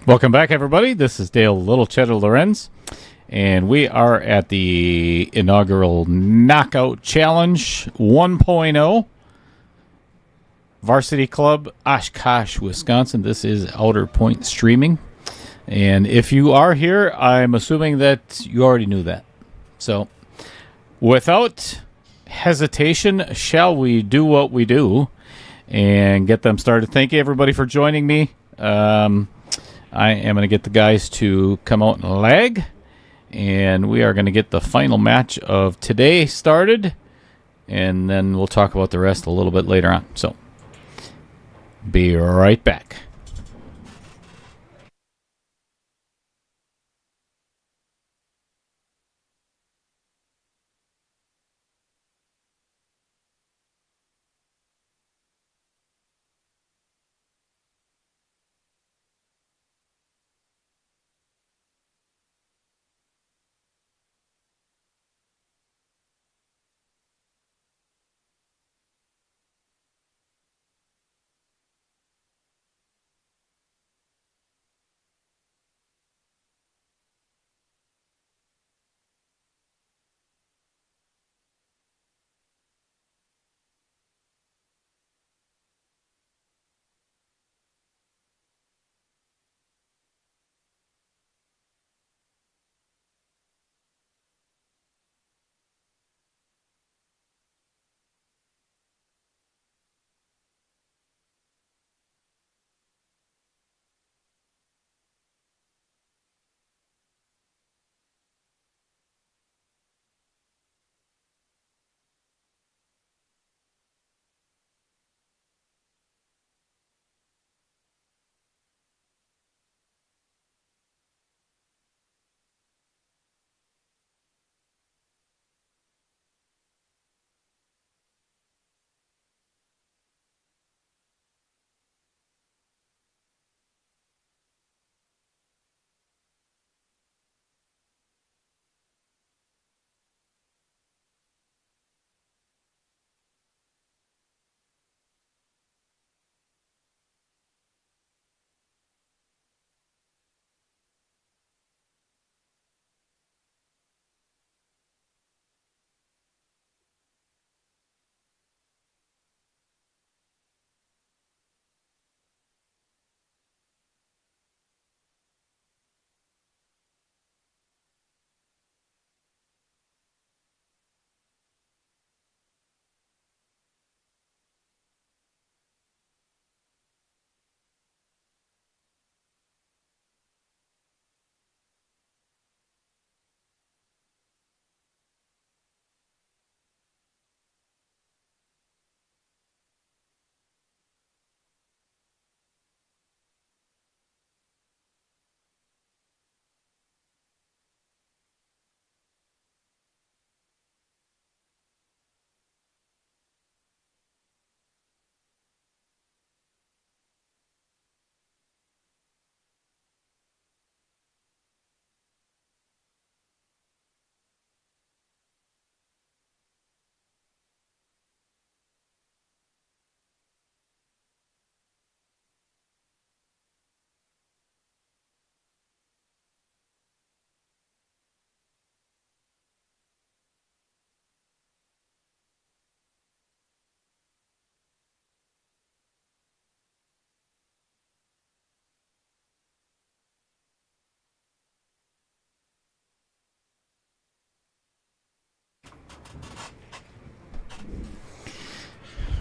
Welcome back, everybody. This is Dale Little Cheddar Lorenz, and we are at the inaugural Knockout Challenge 1.0 Varsity Club, Oshkosh, Wisconsin. This is Outer Point Streaming. And if you are here, I'm assuming that you already knew that. So, without hesitation, shall we do what we do and get them started? Thank you, everybody, for joining me. I am going to get the guys to come out and lag, and we are going to get the final match of today started, and then we'll talk about the rest a little bit later on. So, be right back.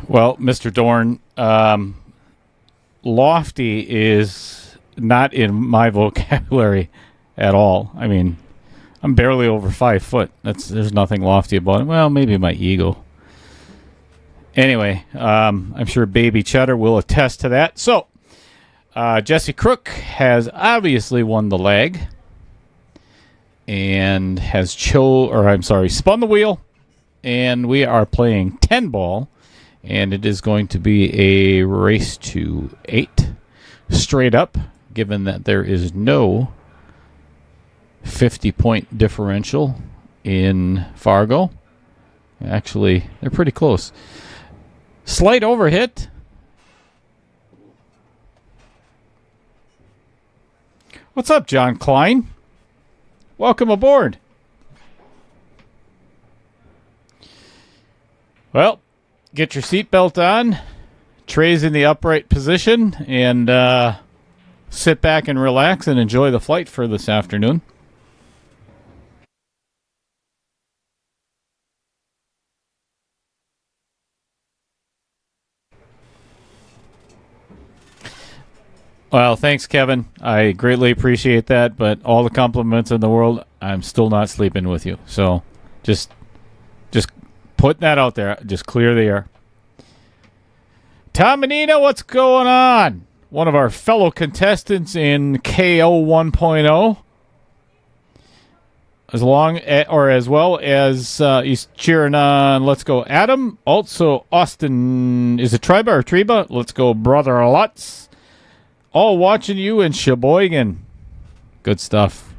Well, Mr. Dorn, lofty is not in my vocabulary at all. I mean, I'm barely over 5 foot. There's nothing lofty about it. Well, maybe my ego. Anyway, I'm sure Baby Cheddar will attest to that. So, Jesse Crook has obviously won the leg and has spun the wheel, and we are playing 10 ball. And it is going to be a race to 8 straight up, given that there is no 50-point differential in Fargo. Actually, they're pretty close. Slight overhit. What's up, John Klein? Welcome aboard. Well, get your seatbelt on. Tray's in the upright position, and sit back and relax and enjoy the flight for this afternoon. Well, thanks, Kevin. I greatly appreciate that, but all the compliments in the world, I'm still not sleeping with you. So just putting that out there. Just clear the air. Tom Menino, what's going on? One of our fellow contestants in KO 1.0. As well as he's cheering on Let's Go Adam. Also, Austin, is it Triba or Treba? Let's go, brother Lutz. All watching you in Sheboygan. Good stuff.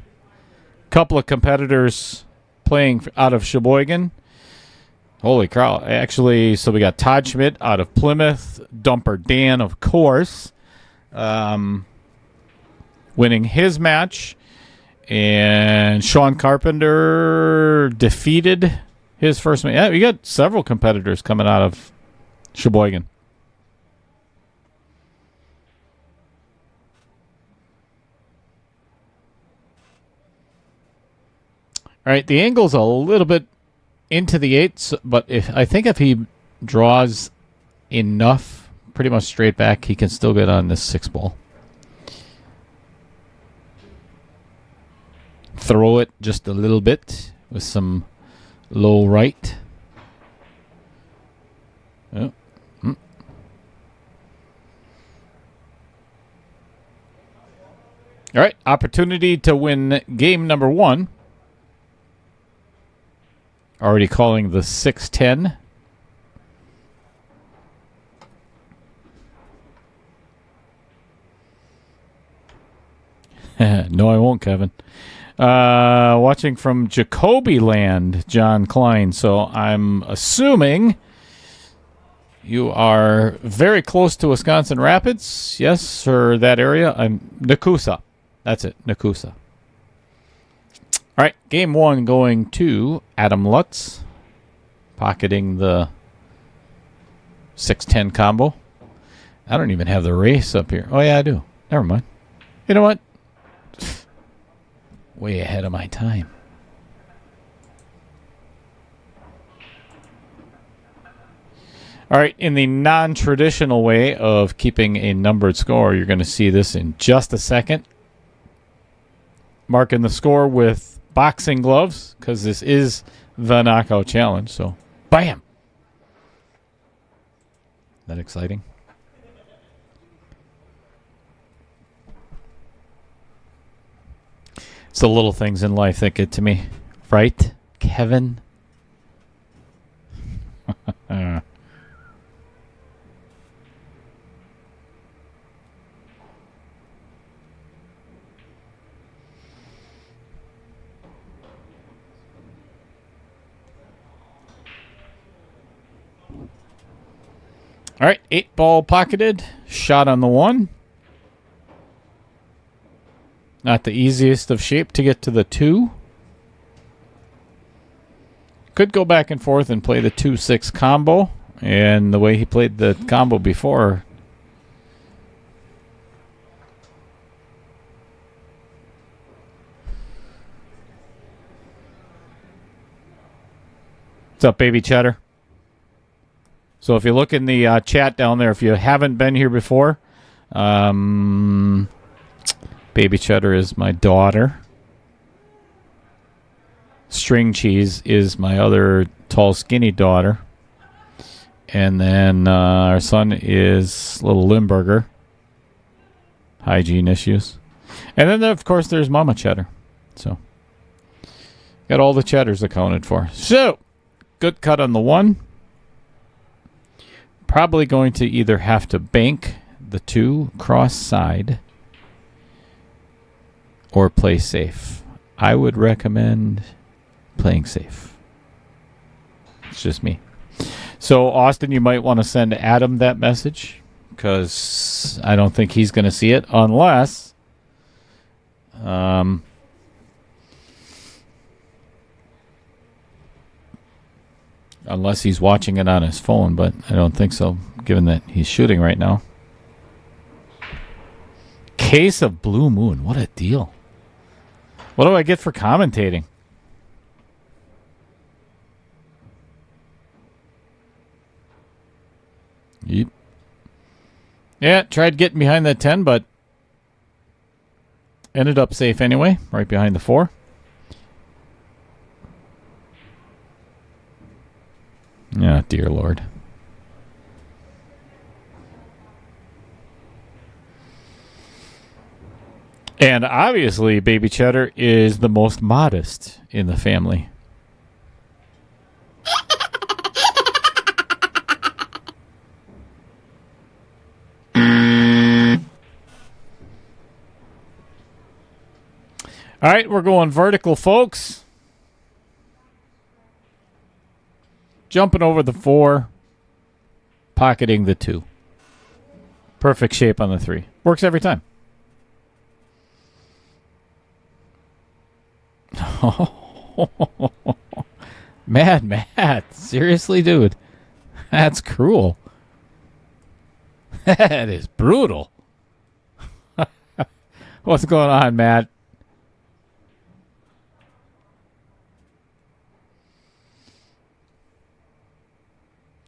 Couple of competitors playing out of Sheboygan. Holy cow. Actually, so we got Todd Schmidt out of Plymouth. Dumper Dan, of course, winning his match. And Sean Carpenter defeated his first match. Yeah, we got several competitors coming out of Sheboygan. All right, the angle's a little bit into the 8s, but I think if he draws enough, pretty much straight back, he can still get on this 6 ball. Throw it just a little bit with some low right. Oh. All right, opportunity to win game number 1. Already calling the 6-10. No, I won't, Kevin. Watching from Jacoby Land, John Klein. So I'm assuming you are very close to Wisconsin Rapids. Yes, or that area. I'm Nakusa. That's it, Nakusa. All right, game 1 going to Adam Lutz, pocketing the 6-10 combo. I don't even have the race up here. Oh, yeah, I do. Never mind. You know what? Way ahead of my time. All right, in the non-traditional way of keeping a numbered score, you're going to see this in just a second. Marking the score with boxing gloves, because this is the knockout challenge. So, bam! That exciting? It's the little things in life that get to me. Right, Kevin? All right, 8 ball pocketed. Shot on the 1. Not the easiest of shape to get to the 2. Could go back and forth and play the 2-6 combo. And the way he played the combo before. What's up, baby Cheddar? So if you look in the chat down there, if you haven't been here before, Baby Cheddar is my daughter. String Cheese is my other tall, skinny daughter. And then our son is little Limburger. Hygiene issues. And then, of course, there's Mama Cheddar. So, got all the Cheddars accounted for. So, good cut on the 1. Probably going to either have to bank the 2 cross side or play safe. I would recommend playing safe. It's just me. So, Austin, you might want to send Adam that message because I don't think he's going to see it unless Unless he's watching it on his phone, but I don't think so, given that he's shooting right now. Case of Blue Moon. What a deal. What do I get for commentating? Yep. Yeah, tried getting behind that 10, but ended up safe anyway, right behind the 4. Yeah, dear Lord. And obviously, Baby Cheddar is the most modest in the family. All right, we're going vertical, folks. Jumping over the 4, pocketing the 2. Perfect shape on the 3. Works every time. Mad Matt. Seriously, dude. That's cruel. That is brutal. What's going on, Matt?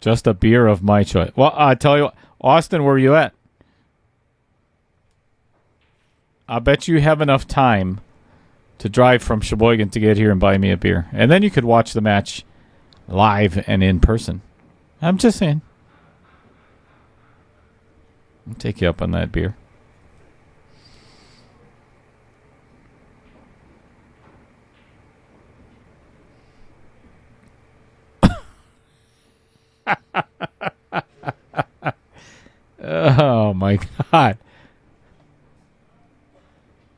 Just a beer of my choice. Well, I tell you what, Austin, where are you at? I bet you have enough time to drive from Sheboygan to get here and buy me a beer. And then you could watch the match live and in person. I'm just saying. I'll take you up on that beer. Oh my God,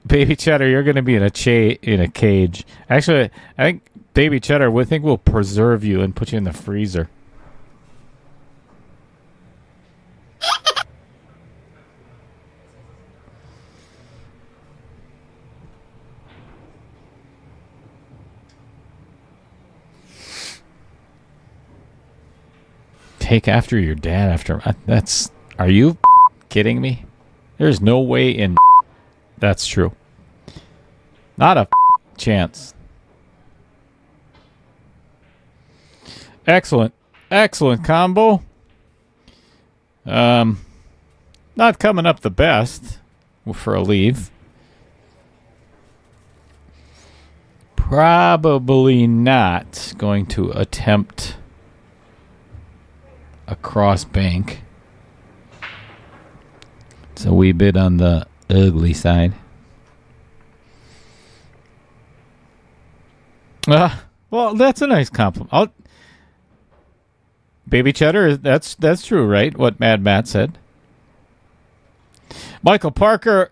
Baby Cheddar, you're going to be in a cage. Actually, I think Baby Cheddar, we think we'll preserve you and put you in the freezer. Take after your dad after that's. Are you kidding me? There's no way in that's true. Not a chance. Excellent. Excellent combo. Not coming up the best for a leave. Probably not going to attempt a cross bank. It's a wee bit on the ugly side. Well, that's a nice compliment. Baby Cheddar, that's true, right? What Mad Matt said. Michael Parker,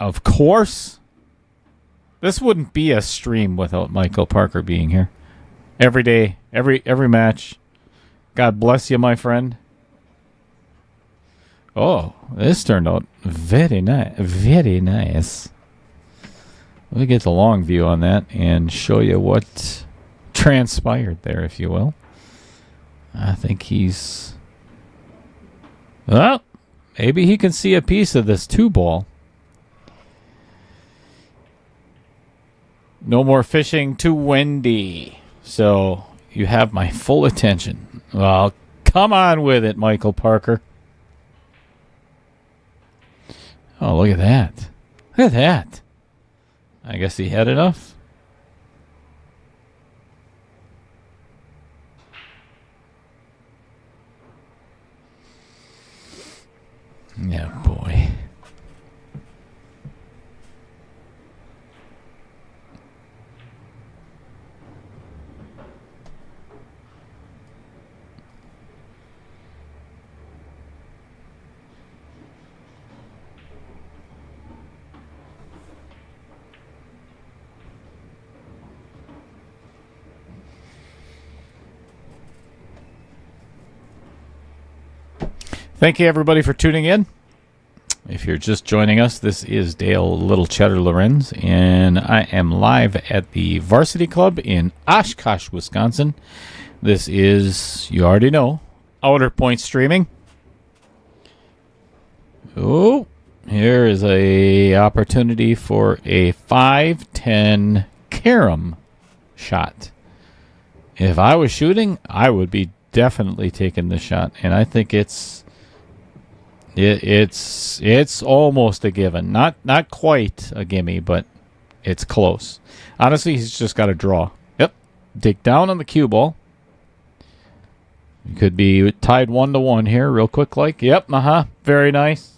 of course. This wouldn't be a stream without Michael Parker being here. Every day, every match. God bless you, my friend. Oh, this turned out very nice. Very nice. We'll get the long view on that and show you what transpired there, if you will. I think he's... Well, maybe he can see a piece of this 2-ball. No more fishing to Wendy. So you have my full attention. Well, come on with it, Michael Parker. Oh, look at that. Look at that. I guess he had enough. Yeah, boy. Thank you, everybody, for tuning in. If you're just joining us, this is Dale Little Cheddar Lorenz, and I am live at the Varsity Club in Oshkosh, Wisconsin. This is, you already know, Outer Point Streaming. Oh, here is a opportunity for a 5-10 carom shot. If I was shooting, I would be definitely taking this shot, and I think it's almost a given. Not quite a gimme, but it's close. Honestly, he's just got to draw. Yep. Dig down on the cue ball. You could be tied 1-1 here real quick like. Yep, very nice.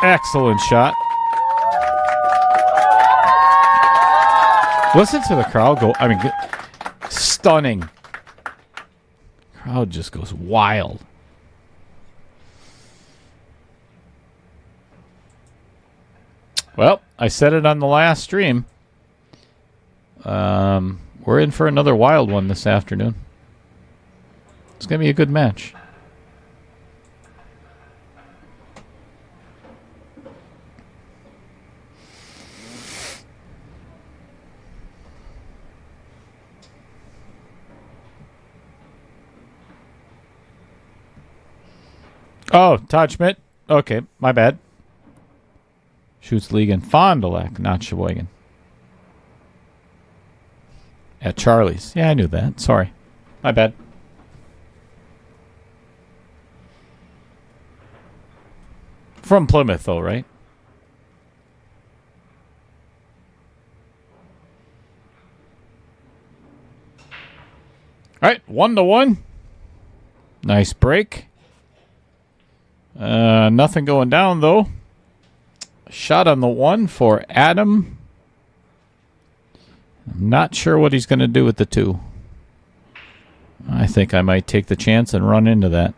Excellent shot. Listen to the crowd go. I mean, stunning. Crowd just goes wild. Well, I said it on the last stream. We're in for another wild one this afternoon. It's going to be a good match. Oh, Todd Schmidt. Okay, my bad. Shoots league in Fond du Lac, not Sheboygan. At Charlie's. Yeah, I knew that. Sorry. My bad. From Plymouth, though, right? All right, 1-1. Nice break. Nothing going down, though. Shot on the 1 for Adam. I'm not sure what he's going to do with the 2. I think I might take the chance and run into that.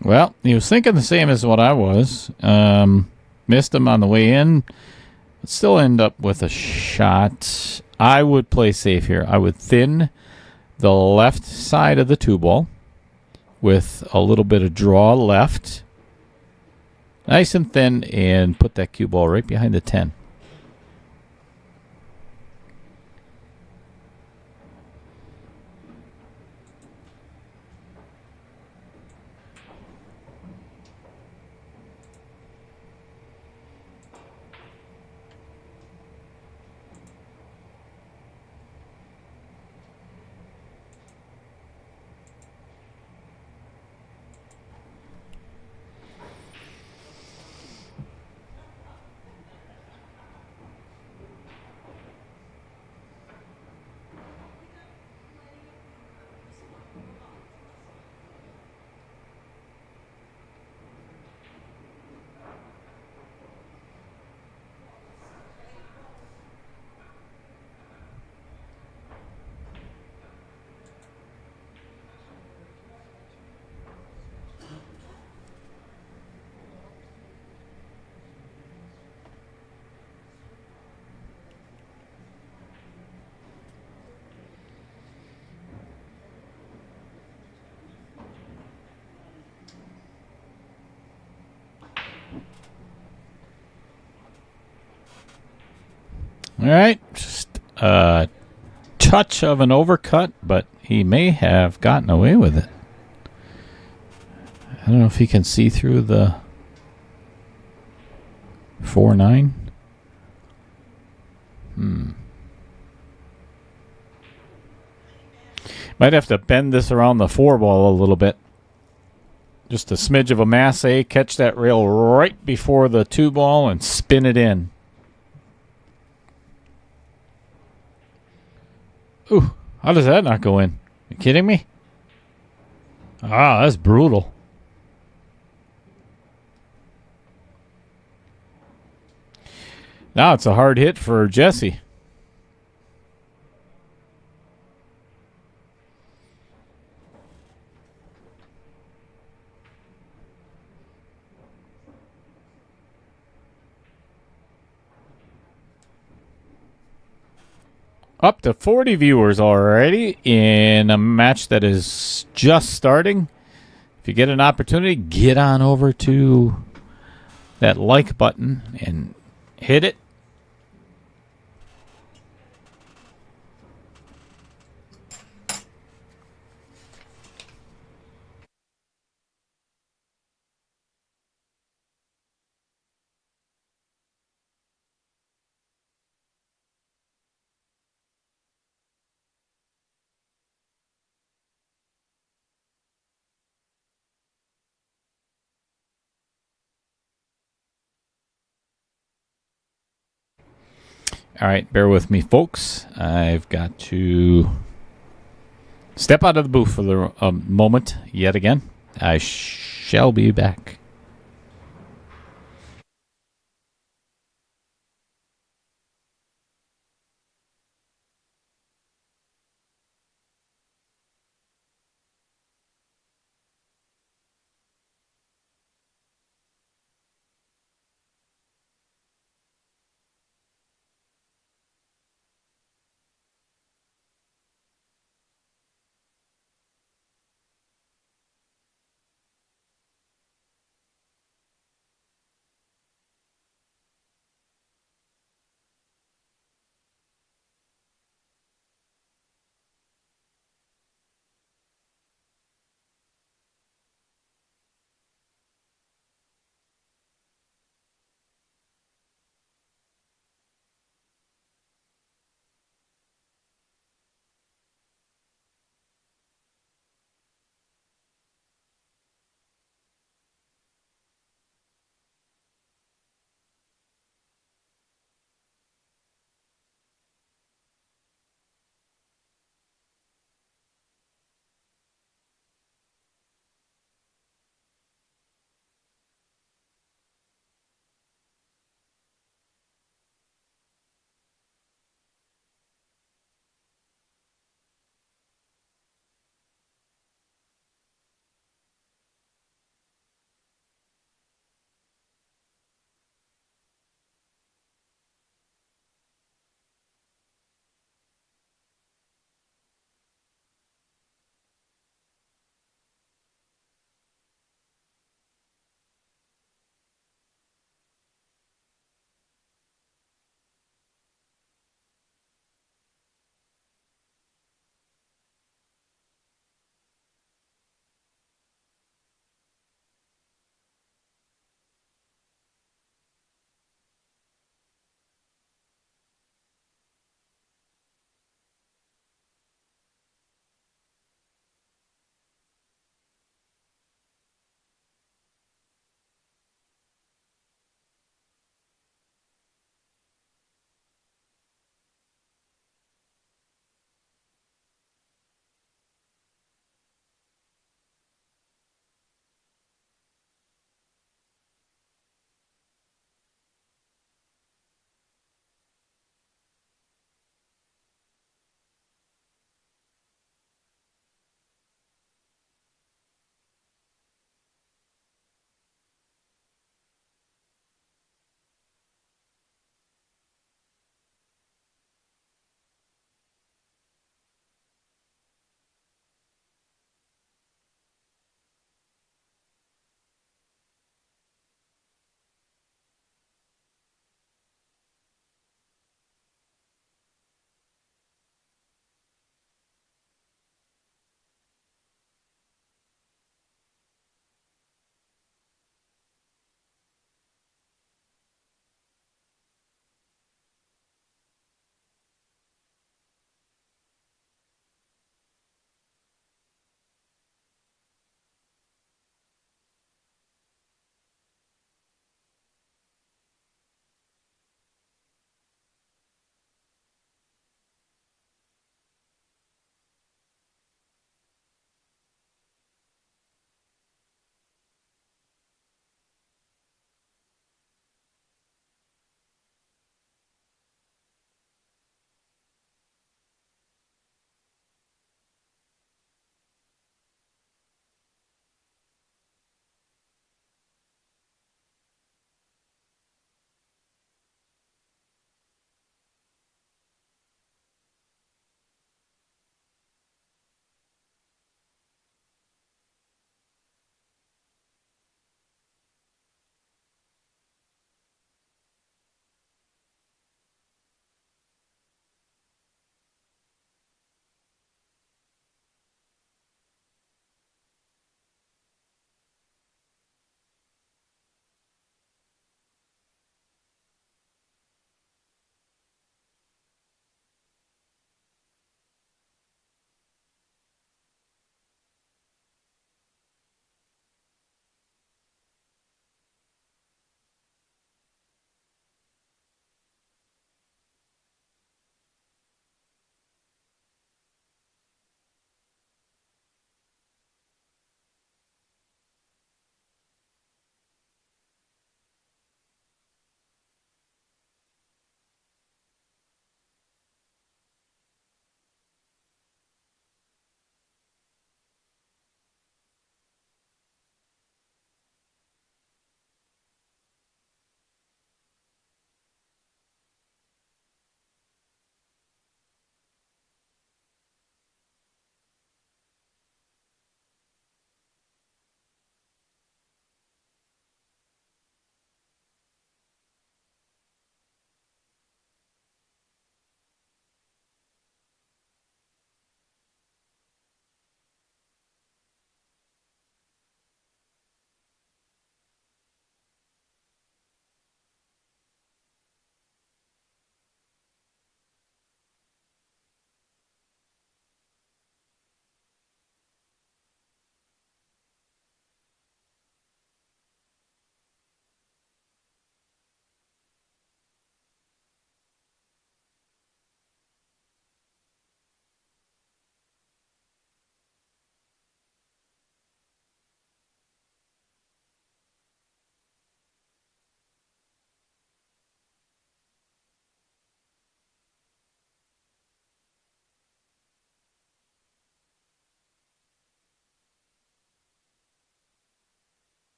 Well, he was thinking the same as what I was. Missed him on the way in, but still end up with a shot. I would play safe here. I would thin the left side of the 2 ball with a little bit of draw left. Nice and thin, and put that cue ball right behind the 10. All right, just a touch of an overcut, but he may have gotten away with it. I don't know if he can see through the 4-9. Might have to bend this around the 4 ball a little bit. Just a smidge of a masse, catch that rail right before the 2 ball and spin it in. Ooh, how does that not go in? You kidding me? Ah, that's brutal. Now it's a hard hit for Jesse. Up to 40 viewers already in a match that is just starting. If you get an opportunity, get on over to that like button and hit it. All right, bear with me, folks. I've got to step out of the booth for the moment yet again. I shall be back.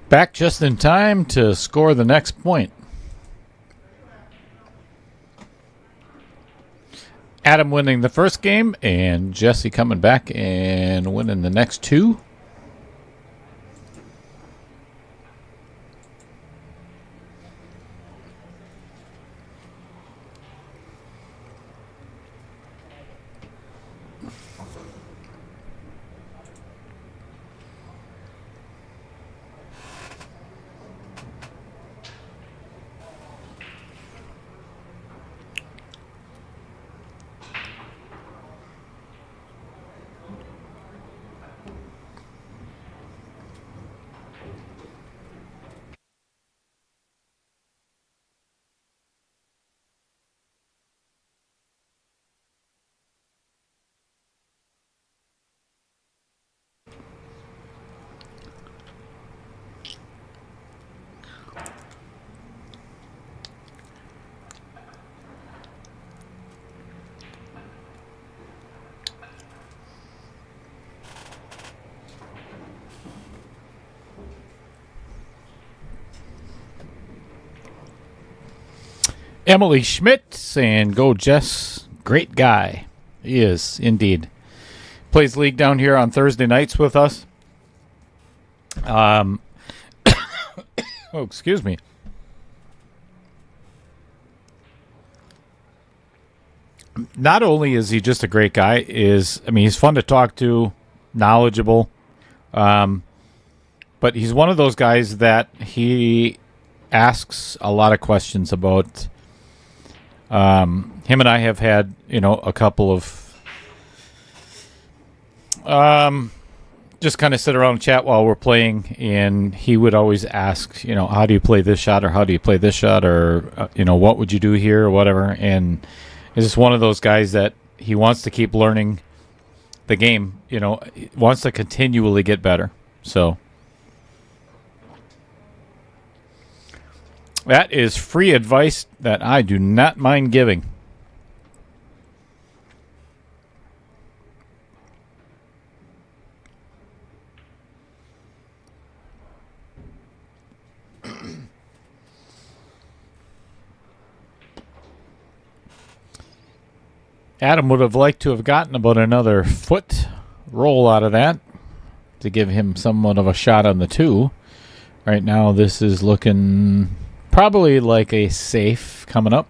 Back just in time to score the next point. Adam winning the first game, and Jesse coming back and winning the next two. Emily Schmidt saying, go Jess. Great guy. He is, indeed. Plays league down here on Thursday nights with us. Oh, excuse me. Not only is he just a great guy, he's fun to talk to, knowledgeable. But he's one of those guys that he asks a lot of questions about. Him and I have had, a couple of just kind of sit around and chat while we're playing, and he would always ask, how do you play this shot, or how do you play this shot, or what would you do here, or whatever. And he's just one of those guys that he wants to keep learning the game, wants to continually get better. So that is free advice that I do not mind giving. Adam would have liked to have gotten about another foot roll out of that to give him somewhat of a shot on the two. Right now, this is looking probably like a safe coming up.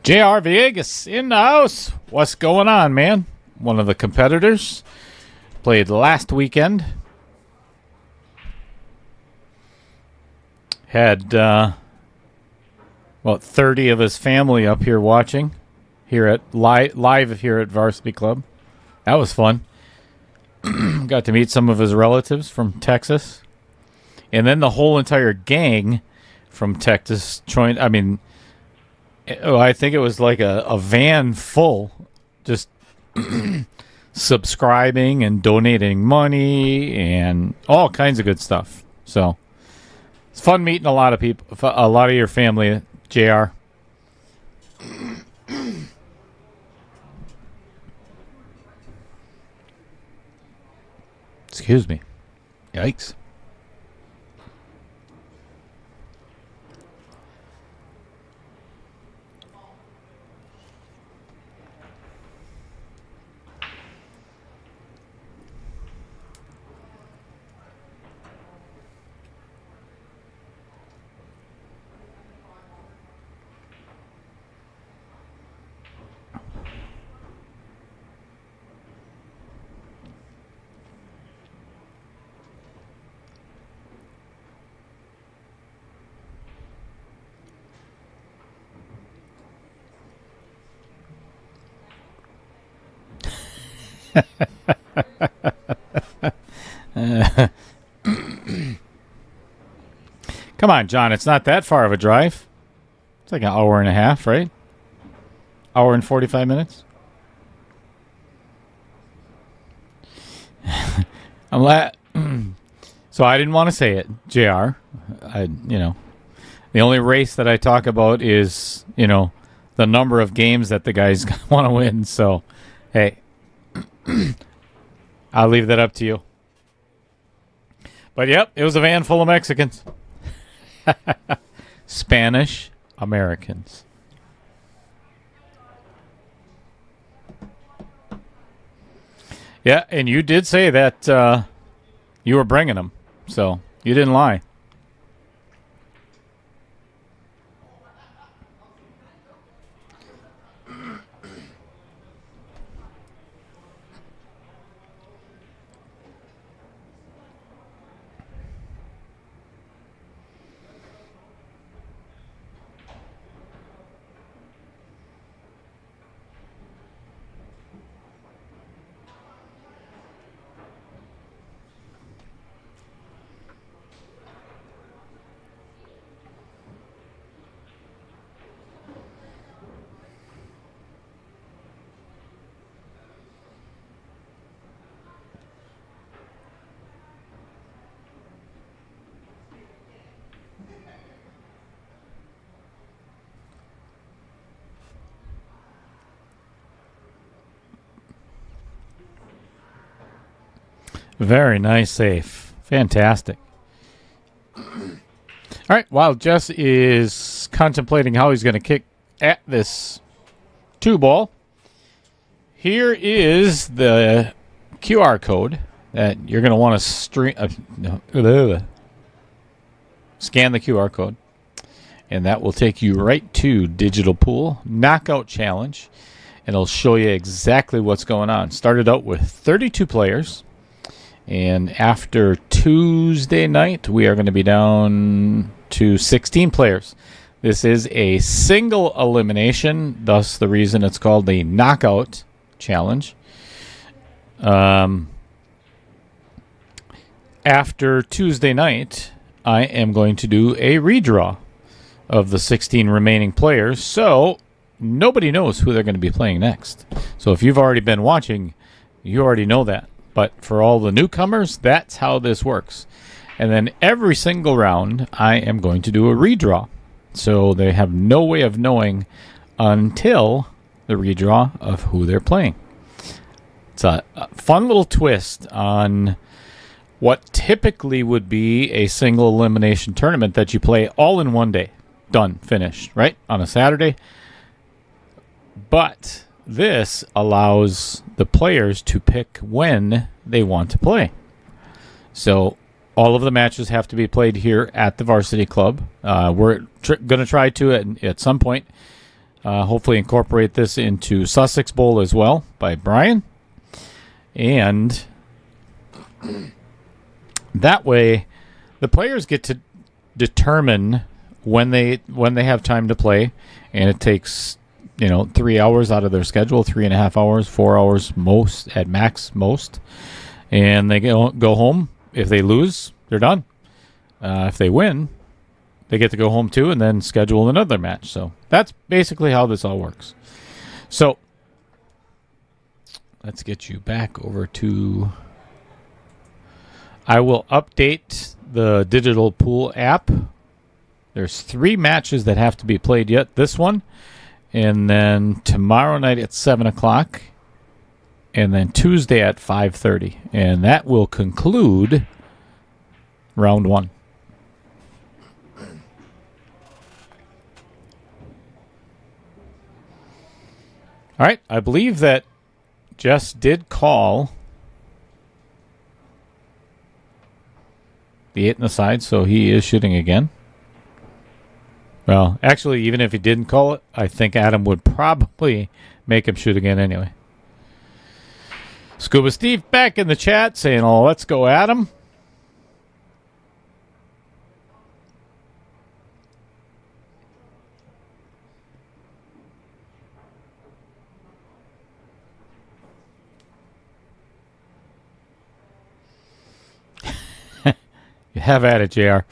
JR Villegas in the house. What's going on, man? One of the competitors. Played last weekend. Had, 30 of his family up here watching. Here at live here at Varsity Club. That was fun. Got to meet some of his relatives from Texas. And then the whole entire gang from Texas joined. I think it was like a van full, just subscribing and donating money and all kinds of good stuff. So it's fun meeting a lot of people, a lot of your family, JR. Excuse me. Yikes. Come on, John. It's not that far of a drive. It's like an hour and a half, right? Hour and 45 minutes. So I didn't want to say it, JR. The only race that I talk about is, the number of games that the guys want to win. So, hey, I'll leave that up to you. But, yep, it was a van full of Mexicans. Spanish Americans. Yeah, and you did say that you were bringing them, so you didn't lie. Very nice save. Fantastic. All right, while Jess is contemplating how he's going to kick at this 2-ball, here is the QR code that you're going to want to scan the QR code, and that will take you right to Digital Pool Knockout Challenge, and it'll show you exactly what's going on. Started out with 32 players. And after Tuesday night, we are going to be down to 16 players. This is a single elimination, thus the reason it's called the Knockout Challenge. After Tuesday night, I am going to do a redraw of the 16 remaining players, so nobody knows who they're going to be playing next. So if you've already been watching, you already know that. But for all the newcomers, that's how this works. And then every single round, I am going to do a redraw. So they have no way of knowing until the redraw of who they're playing. It's a fun little twist on what typically would be a single elimination tournament that you play all in one day. Done, finished, right? On a Saturday. But this allows the players to pick when they want to play. So all of the matches have to be played here at the Varsity Club. We're going to try to, at some point, hopefully incorporate this into Sussex Bowl as well by Brian. And that way, the players get to determine when they have time to play, and it takes 3 hours out of their schedule, 3.5 hours, 4 hours most at max most, and they go home. If they lose, they're done. If they win, they get to go home too, and then schedule another match. So that's basically how this all works. So let's get you back over to. I will update the Digital Pool app. There's 3 matches that have to be played yet. This one. And then tomorrow night at 7 o'clock. And then Tuesday at 5:30. And that will conclude round 1. All right. I believe that Jess did call the 8 in the side, so he is shooting again. Well, actually, even if he didn't call it, I think Adam would probably make him shoot again anyway. Scuba Steve back in the chat saying, "Oh, let's go, Adam." You have at it, JR.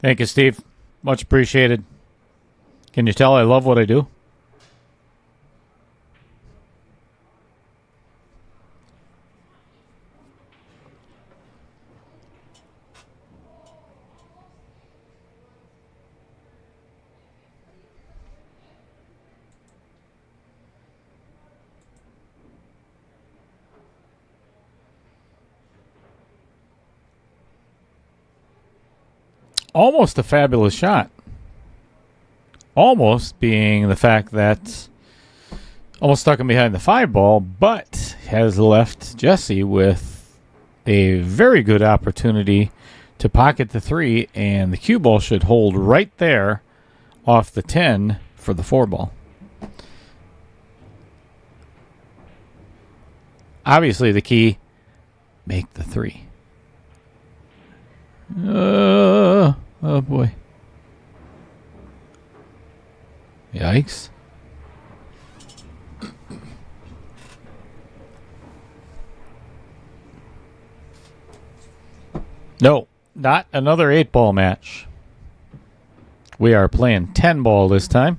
Thank you, Steve. Much appreciated. Can you tell I love what I do? Almost a fabulous shot. Almost being the fact that almost stuck him behind the 5 ball, but has left Jesse with a very good opportunity to pocket the 3, and the cue ball should hold right there off the 10 for the 4 ball. Obviously, the key, make the 3. Oh boy. Yikes. No, not another 8-ball match. We are playing 10-ball this time.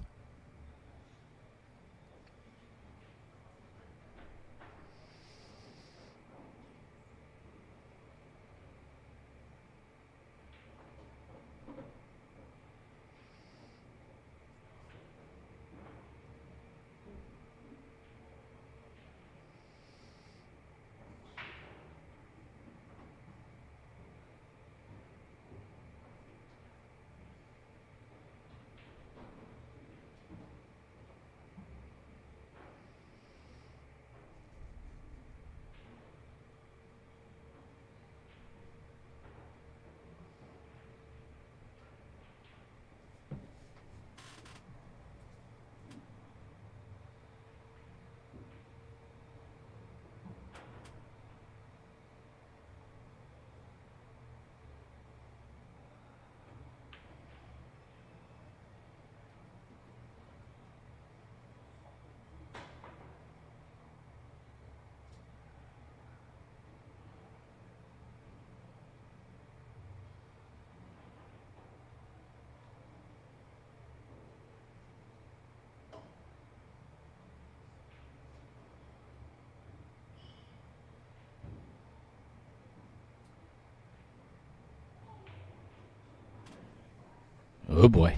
Oh boy.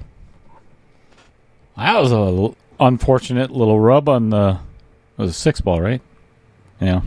That was a unfortunate little rub on the... It was a 6-ball, right? Yeah.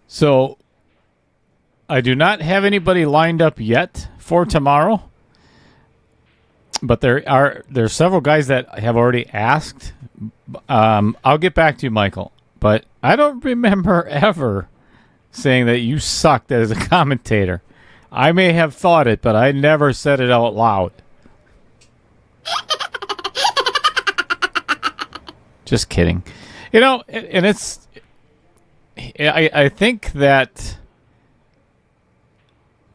So I do not have anybody lined up yet for tomorrow, but there's several guys that have already asked. I'll get back to you, Michael, but I don't remember ever saying that you sucked as a commentator. I may have thought it, but I never said it out loud. Just kidding. And it's. I think that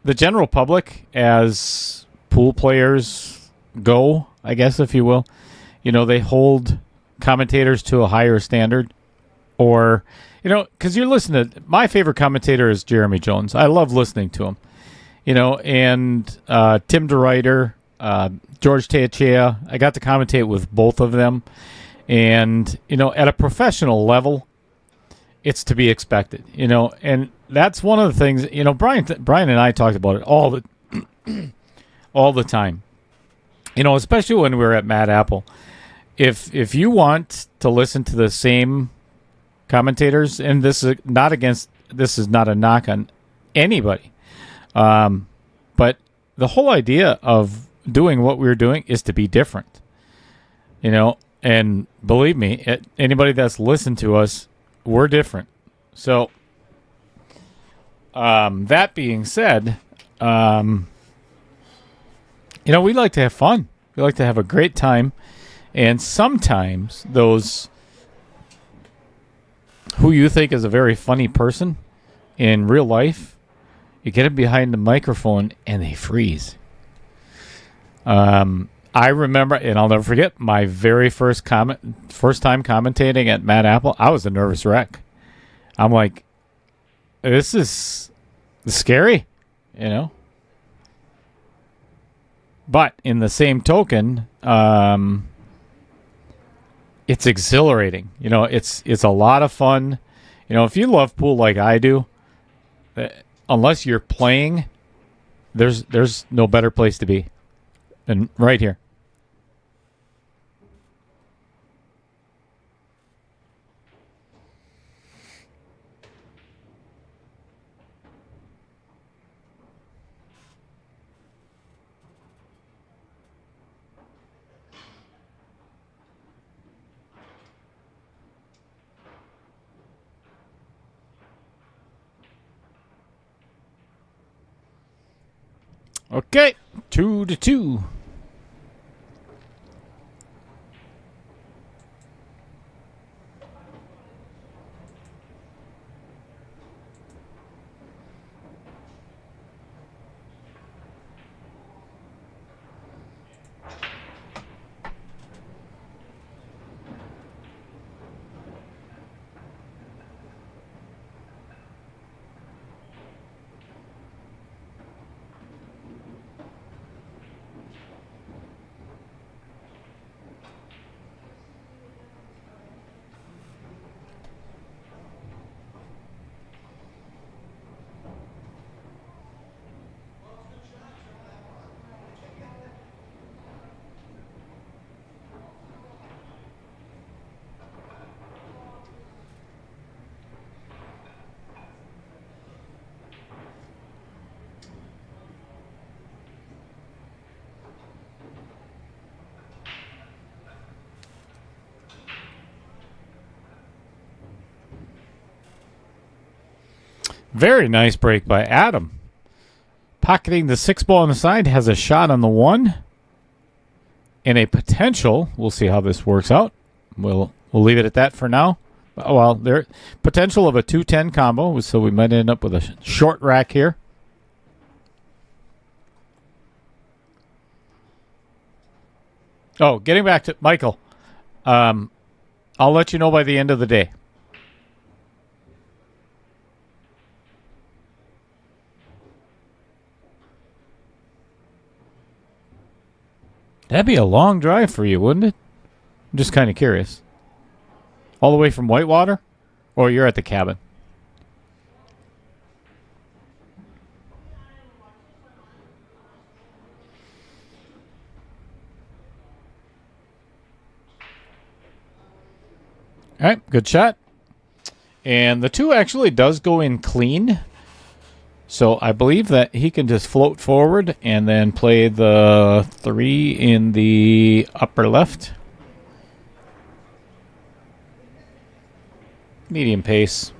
the general public, as pool players go, I guess, if you will, they hold commentators to a higher standard. Or, because you're listening to, my favorite commentator is Jeremy Jones. I love listening to him. And Tim DeRuyter, George Teachea. I got to commentate with both of them. And, at a professional level, it's to be expected, and that's one of the things, Brian and I talked about it all the time, especially when we were at Mad Apple. If you want to listen to the same commentators, and this is not a knock on anybody, but the whole idea of doing what we're doing is to be different, and believe me, anybody that's listened to us, we're different. So, that being said, we like to have fun. We like to have a great time. And sometimes those who you think is a very funny person in real life, you get them behind the microphone and they freeze. I remember, and I'll never forget, my very first time commentating at Mad Apple. I was a nervous wreck. I'm like, this is scary, But in the same token, it's exhilarating. It's a lot of fun. If you love pool like I do, unless you're playing, there's no better place to be than right here. Okay, 2-2. Very nice break by Adam. Pocketing the 6 ball on the side, has a shot on the 1. And a potential, we'll see how this works out. We'll leave it at that for now. Well, there potential of a 2-10 combo, so we might end up with a short rack here. Oh, getting back to Michael. I'll let you know by the end of the day. That'd be a long drive for you, wouldn't it? I'm just kind of curious. All the way from Whitewater? Or you're at the cabin? All right, good shot. And the 2 actually does go in clean. So I believe that he can just float forward and then play the 3 in the upper left. Medium pace.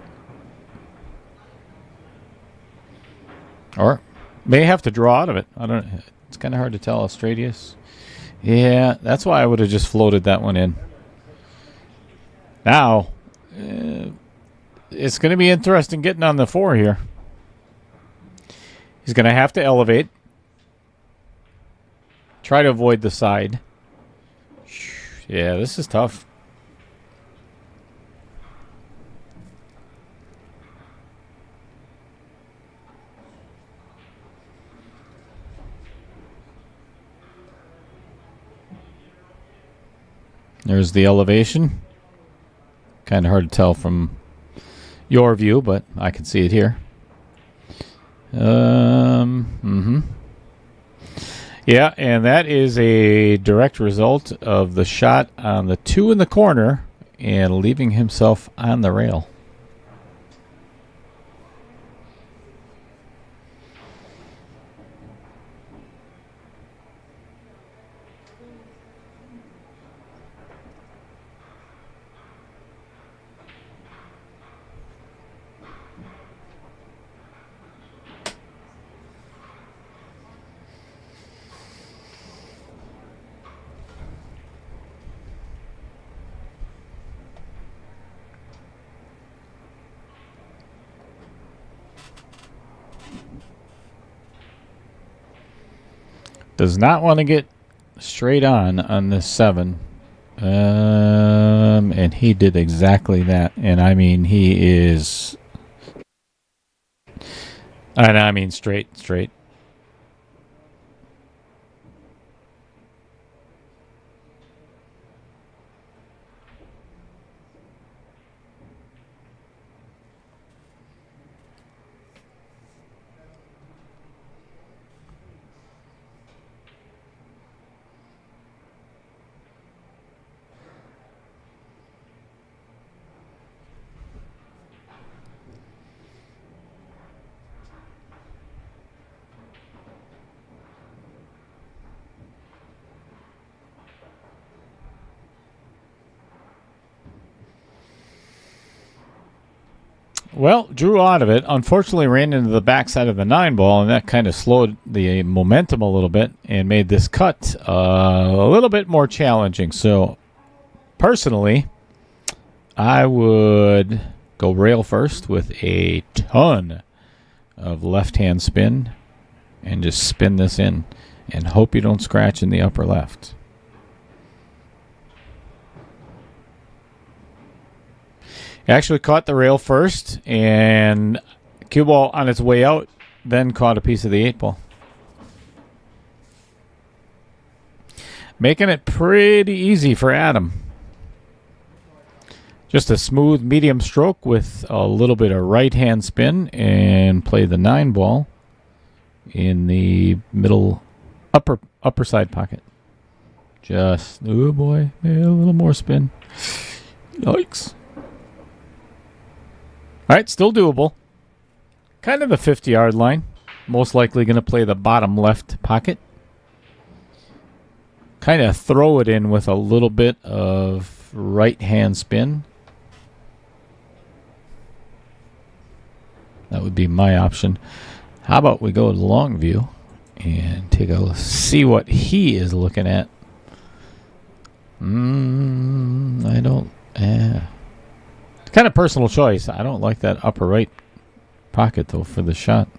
Or may have to draw out of it. I don't know. It's kind of hard to tell. Austradius. Yeah, that's why I would have just floated that one in. Now, It's going to be interesting getting on the 4 here. He's going to have to elevate. Try to avoid the side. Yeah, this is tough. There's the elevation. Kind of hard to tell from your view, but I can see it here. Yeah, and that is a direct result of the shot on the 2 in the corner and leaving himself on the rail. Does not want to get straight on this 7. And he did exactly that. And I mean, he is... And I mean straight. Well, drew out of it. Unfortunately, ran into the backside of the 9 ball, and that kind of slowed the momentum a little bit and made this cut a little bit more challenging. So, personally, I would go rail first with a ton of left-hand spin and just spin this in and hope you don't scratch in the upper left. Actually caught the rail first, and cue ball on its way out, then caught a piece of the 8 ball. Making it pretty easy for Adam. Just a smooth medium stroke with a little bit of right-hand spin and play the 9 ball in the middle upper side pocket. Just, oh boy, a little more spin. Yikes. All right, still doable. Kind of the 50-yard line. Most likely going to play the bottom left pocket. Kind of throw it in with a little bit of right-hand spin. That would be my option. How about we go to long view and take a see what he is looking at. I don't... It's kind of personal choice. I don't like that upper right pocket, though, for the shot.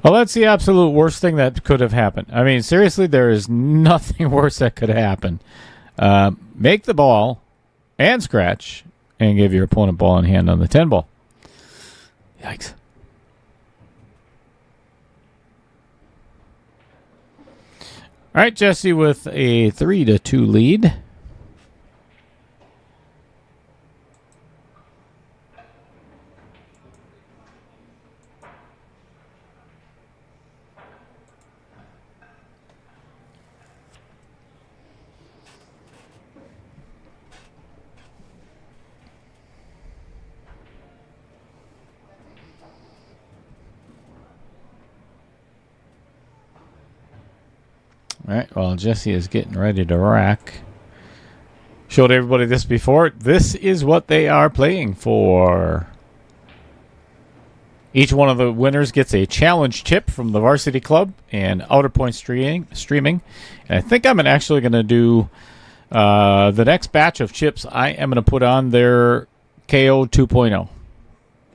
Well, that's the absolute worst thing that could have happened. I mean, seriously, there is nothing worse that could happen. Make the ball and scratch and give your opponent ball in hand on the 10 ball. Yikes. All right, Jesse with a 3-2 lead. All right, well, Jesse is getting ready to rack. Showed everybody this before. This is what they are playing for. Each one of the winners gets a challenge chip from the varsity club and outer point streaming. And I think I'm actually going to do the next batch of chips. I am going to put on their KO 2.0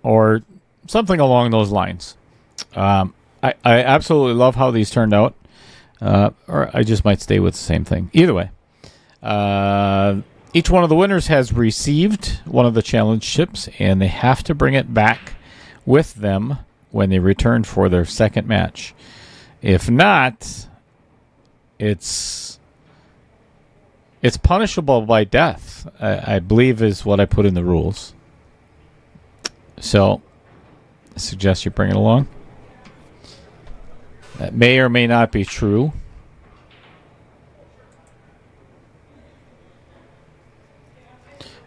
or something along those lines. I absolutely love how these turned out. Or I just might stay with the same thing. Either way. Each one of the winners has received one of the challenge chips, and they have to bring it back with them when they return for their second match. If not, it's punishable by death, I believe is what I put in the rules. So I suggest you bring it along. That may or may not be true.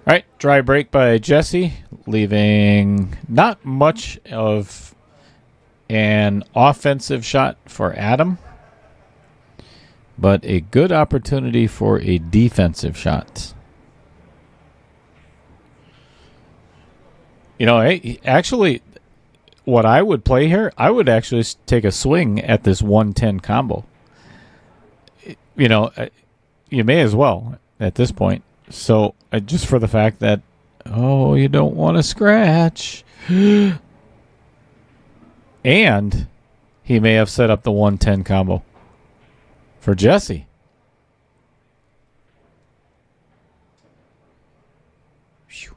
All right, dry break by Jesse, leaving not much of an offensive shot for Adam, but a good opportunity for a defensive shot. You know, actually, what I would play here, I would actually take a swing at this 110 combo. You know, you may as well at this point. So, just for the fact that, oh, you don't want to scratch. And he may have set up the 110 combo for Jesse. Whew.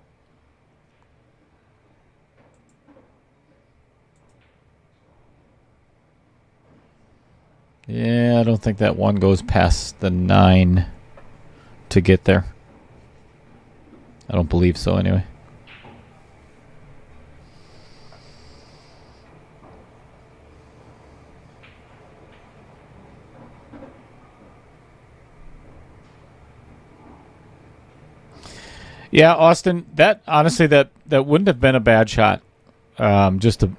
Yeah, I don't think that one goes past the 9 to get there. I don't believe so anyway. Yeah, Austin, that honestly that wouldn't have been a bad shot. Just to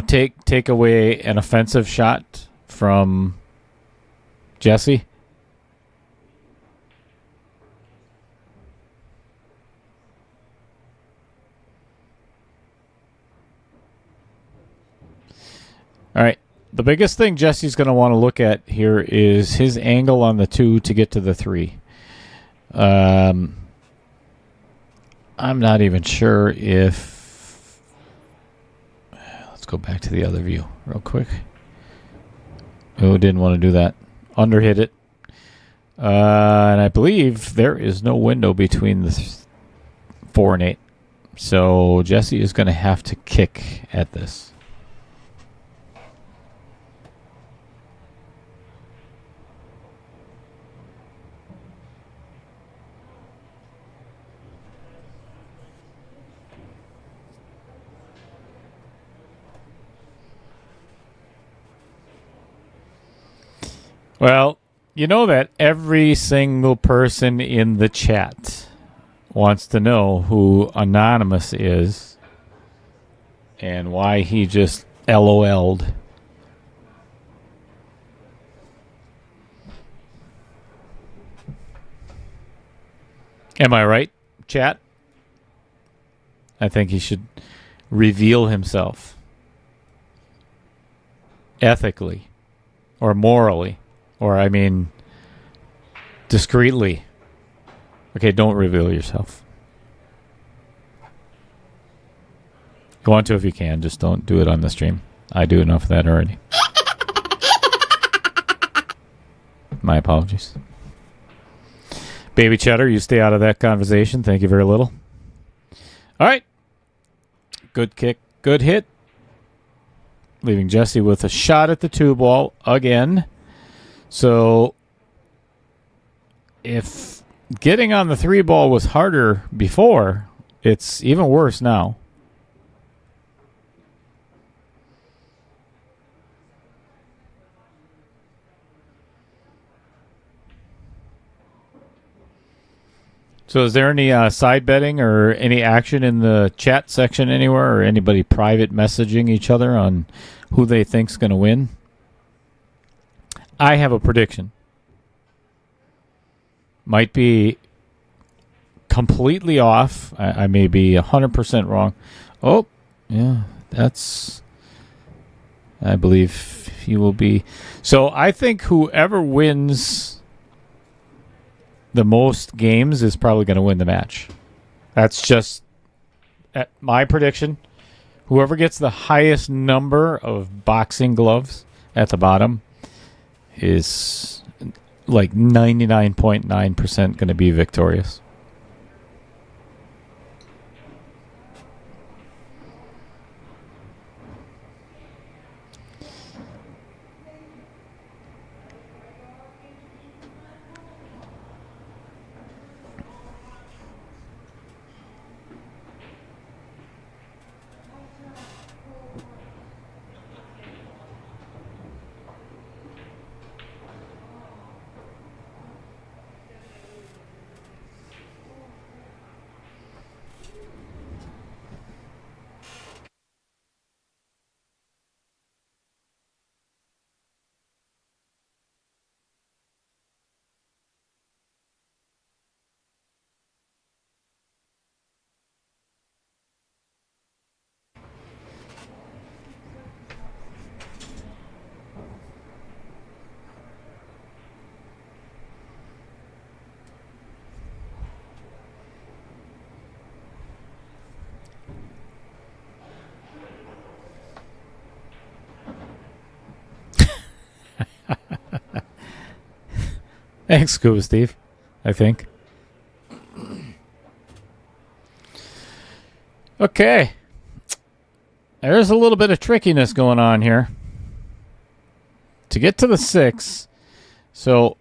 take away an offensive shot from Jesse. All right. The biggest thing Jesse's going to want to look at here is his angle on the 2 to get to the 3. I'm not even sure if... Let's go back to the other view real quick. Oh, didn't want to do that. Underhit it. And I believe there is no window between the 4 and 8. So Jesse is going to have to kick at this. Well, you know that every single person in the chat wants to know who Anonymous is and why he just LOL'd. Am I right, chat? I think he should reveal himself ethically or morally. Or, I mean, discreetly. Okay, don't reveal yourself. You want to if you can, just don't do it on the stream. I do enough of that already. My apologies. Baby Cheddar, you stay out of that conversation. Thank you very little. All right. Good kick, good hit. Leaving Jesse with a shot at the 2 ball again. So, if getting on the 3 ball was harder before, it's even worse now. So is there any side betting or any action in the chat section anywhere, or anybody private messaging each other on who they think's going to win? I have a prediction. Might be completely off. I may be 100% wrong. Oh, yeah, I believe he will be. So I think whoever wins the most games is probably going to win the match. That's just my prediction. Whoever gets the highest number of boxing gloves at the bottom is like 99.9% going to be victorious. Thanks, Scuba Steve, I think. Okay. There's a little bit of trickiness going on here. To get to the 6, so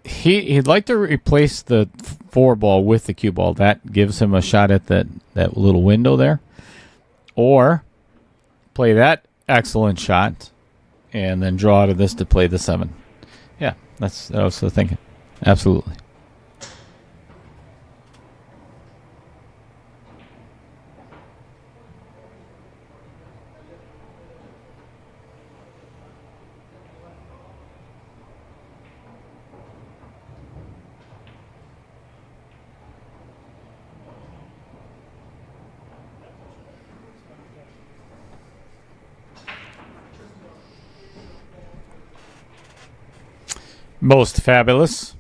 he'd like to replace the 4 ball with the cue ball. That gives him a shot at that little window there. Or play that excellent shot and then draw out of this to play the 7. Yeah, that's what I was thinking. Absolutely. Most fabulous.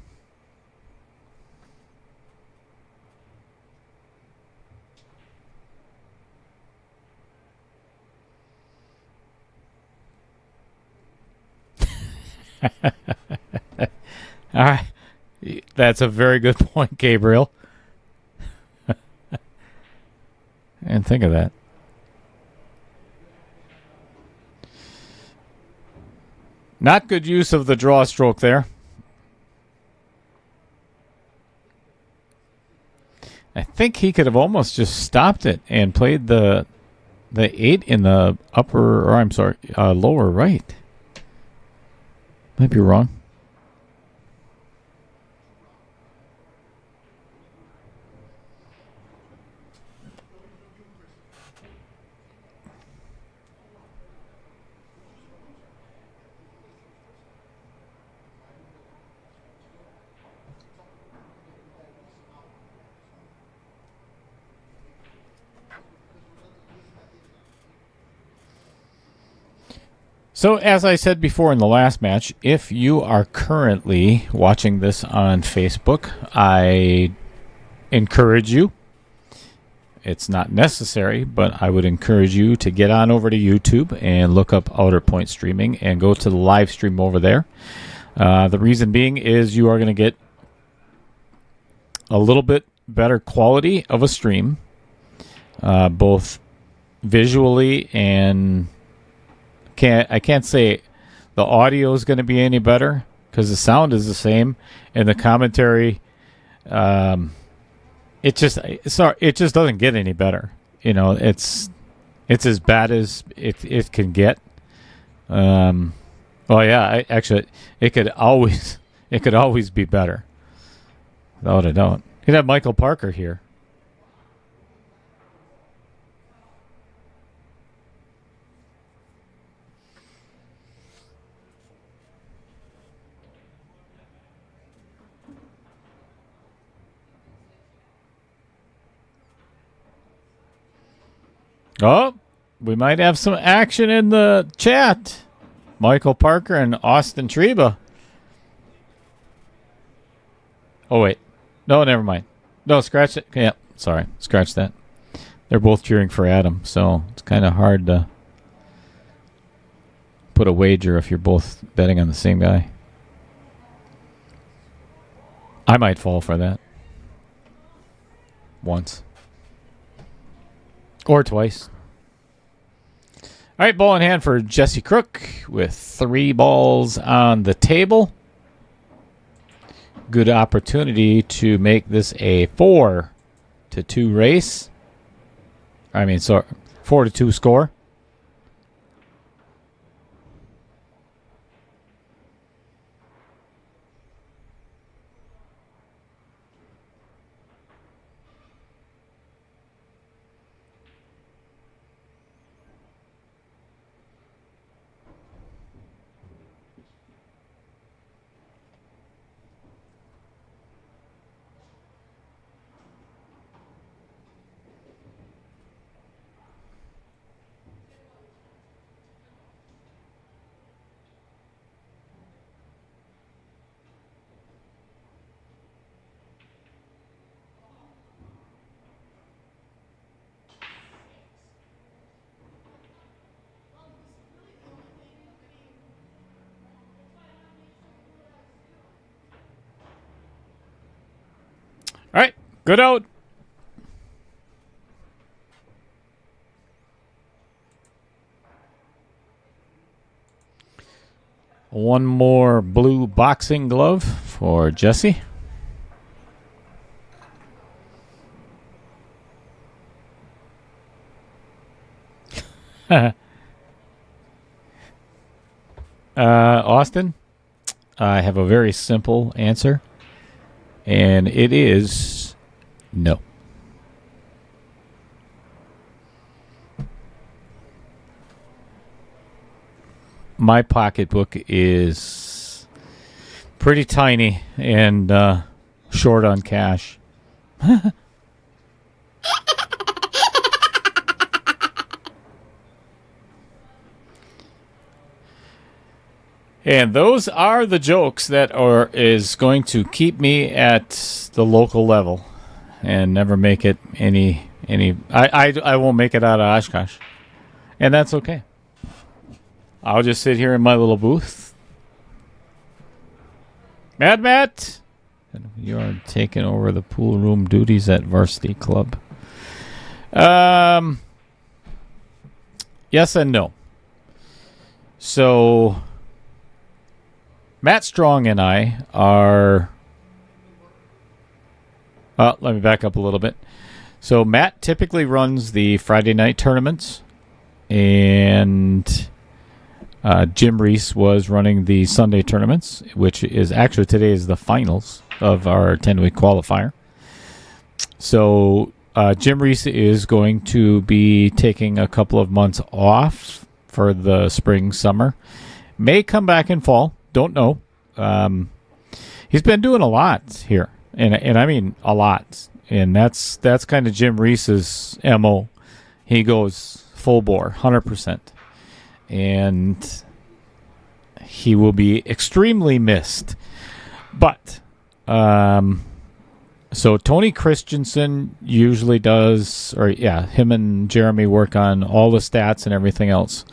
All right. That's a very good point, Gabriel. And think of that. Not good use of the draw stroke there. I think he could have almost just stopped it and played the 8 in the upper, or I'm sorry, lower right. Might be wrong. So, as I said before in the last match, if you are currently watching this on Facebook, I encourage you. It's not necessary, but I would encourage you to get on over to YouTube and look up Outer Point Streaming and go to the live stream over there. The reason being is you are going to get a little bit better quality of a stream, both visually and I can't say the audio is going to be any better because the sound is the same, and the commentary, it just doesn't get any better. You know, it's as bad as it can get. Well, yeah, it could always be better, without a doubt. You could have Michael Parker here. Oh, we might have some action in the chat. Michael Parker and Austin Treba. Oh, wait. No, never mind. No, scratch it. Yeah, sorry. Scratch that. They're both cheering for Adam, so it's kind of hard to put a wager if you're both betting on the same guy. I might fall for that. Once. Or twice. All right, ball in hand for Jesse Crook with 3 balls on the table. Good opportunity to make this a 4-2 race. 4-2 score. All right, good out. One more blue boxing glove for Jesse. Austin, I have a very simple answer, and it is no. My pocketbook is pretty tiny and short on cash. And those are the jokes that is going to keep me at the local level and never make it any. I won't make it out of Oshkosh, and that's okay. I'll just sit here in my little booth. Mad Matt, you're taking over the pool room duties at Varsity Club. Yes and no. So Matt Strong and I are... let me back up a little bit. So Matt typically runs the Friday night tournaments, and Jim Reese was running the Sunday tournaments, which is actually today is the finals of our 10-week qualifier. So Jim Reese is going to be taking a couple of months off for the spring, summer. May come back in fall. Don't know. He's been doing a lot here, and I mean a lot. And that's kind of Jim Reese's MO. He goes full bore, 100%. And he will be extremely missed. But so Tony Christensen usually does, him and Jeremy work on all the stats and everything else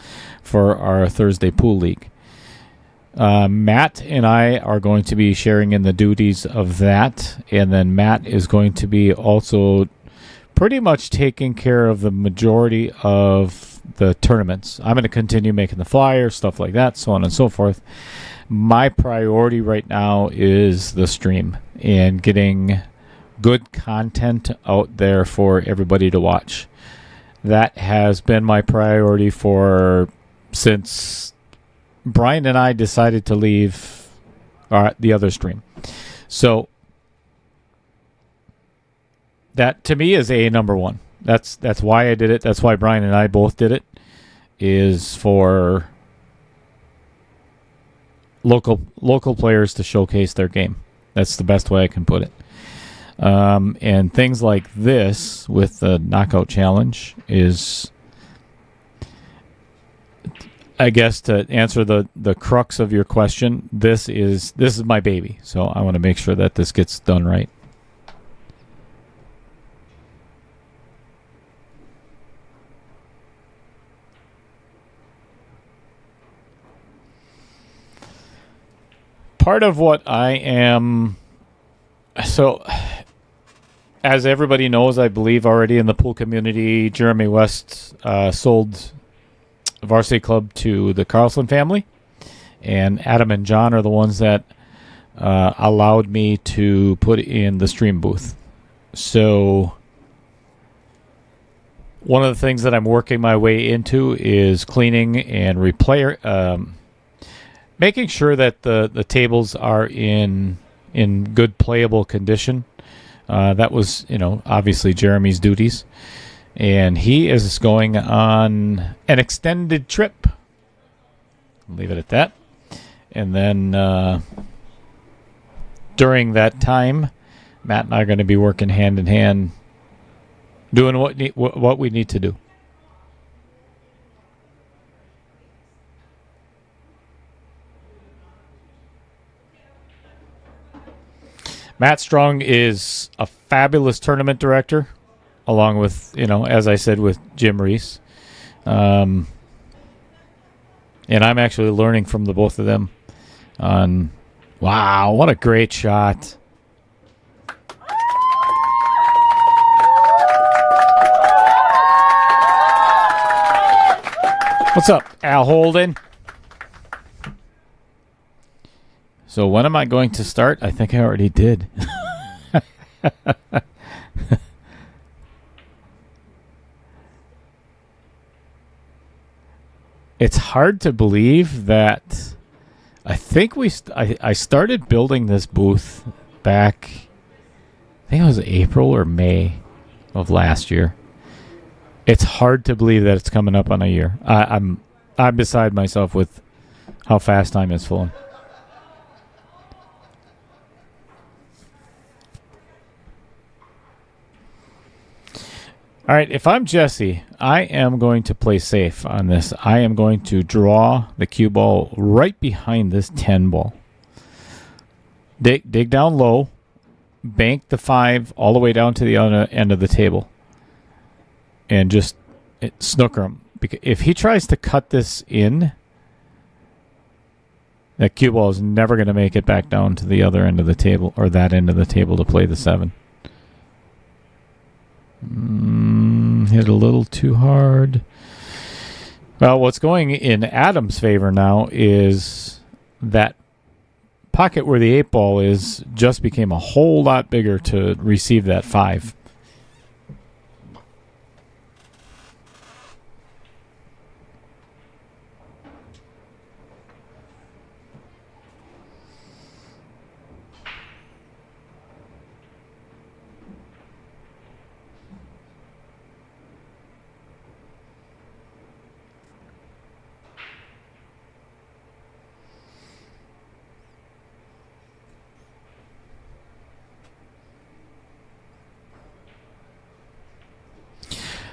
for our Thursday pool league. Matt and I are going to be sharing in the duties of that, and then Matt is going to be also pretty much taking care of the majority of the tournaments. I'm going to continue making the flyers, stuff like that, so on and so forth. My priority right now is the stream and getting good content out there for everybody to watch. That has been my priority since Brian and I decided to leave the other stream. So that to me is number one. That's why I did it. That's why Brian and I both did it, is for local players to showcase their game. That's the best way I can put it. And things like this with the knockout challenge is I guess to answer the crux of your question, this is my baby, so I want to make sure that this gets done right. Part of what I am, so as everybody knows, I believe already in the pool community, Jeremy West sold Varsity Club to the Carlson family, and Adam and John are the ones that allowed me to put in the stream booth. So one of the things that I'm working my way into is cleaning and making sure that the tables are in good playable condition. That was, obviously Jeremy's duties. And he is going on an extended trip. I'll leave it at that. And then during that time, Matt and I are going to be working hand in hand, doing what we need to do. Matt Strong is a fabulous tournament director, along with, as I said, with Jim Reese. And I'm actually learning from the both of them on, wow, what a great shot. What's up, Al Holden? So when am I going to start? I think I already did. It's hard to believe that I think I started building this booth back, I think it was April or May of last year. It's hard to believe that it's coming up on a year. I'm beside myself with how fast time is flowing. All right, if I'm Jesse, I am going to play safe on this. I am going to draw the cue ball right behind this 10 ball. Dig down low, bank the 5 all the way down to the other end of the table, and just snooker him. Because if he tries to cut this in, that cue ball is never going to make it back down to the other end of the table, or that end of the table to play the 7. Hit a little too hard. Well, what's going in Adam's favor now is that pocket where the 8 ball is just became a whole lot bigger to receive that 5.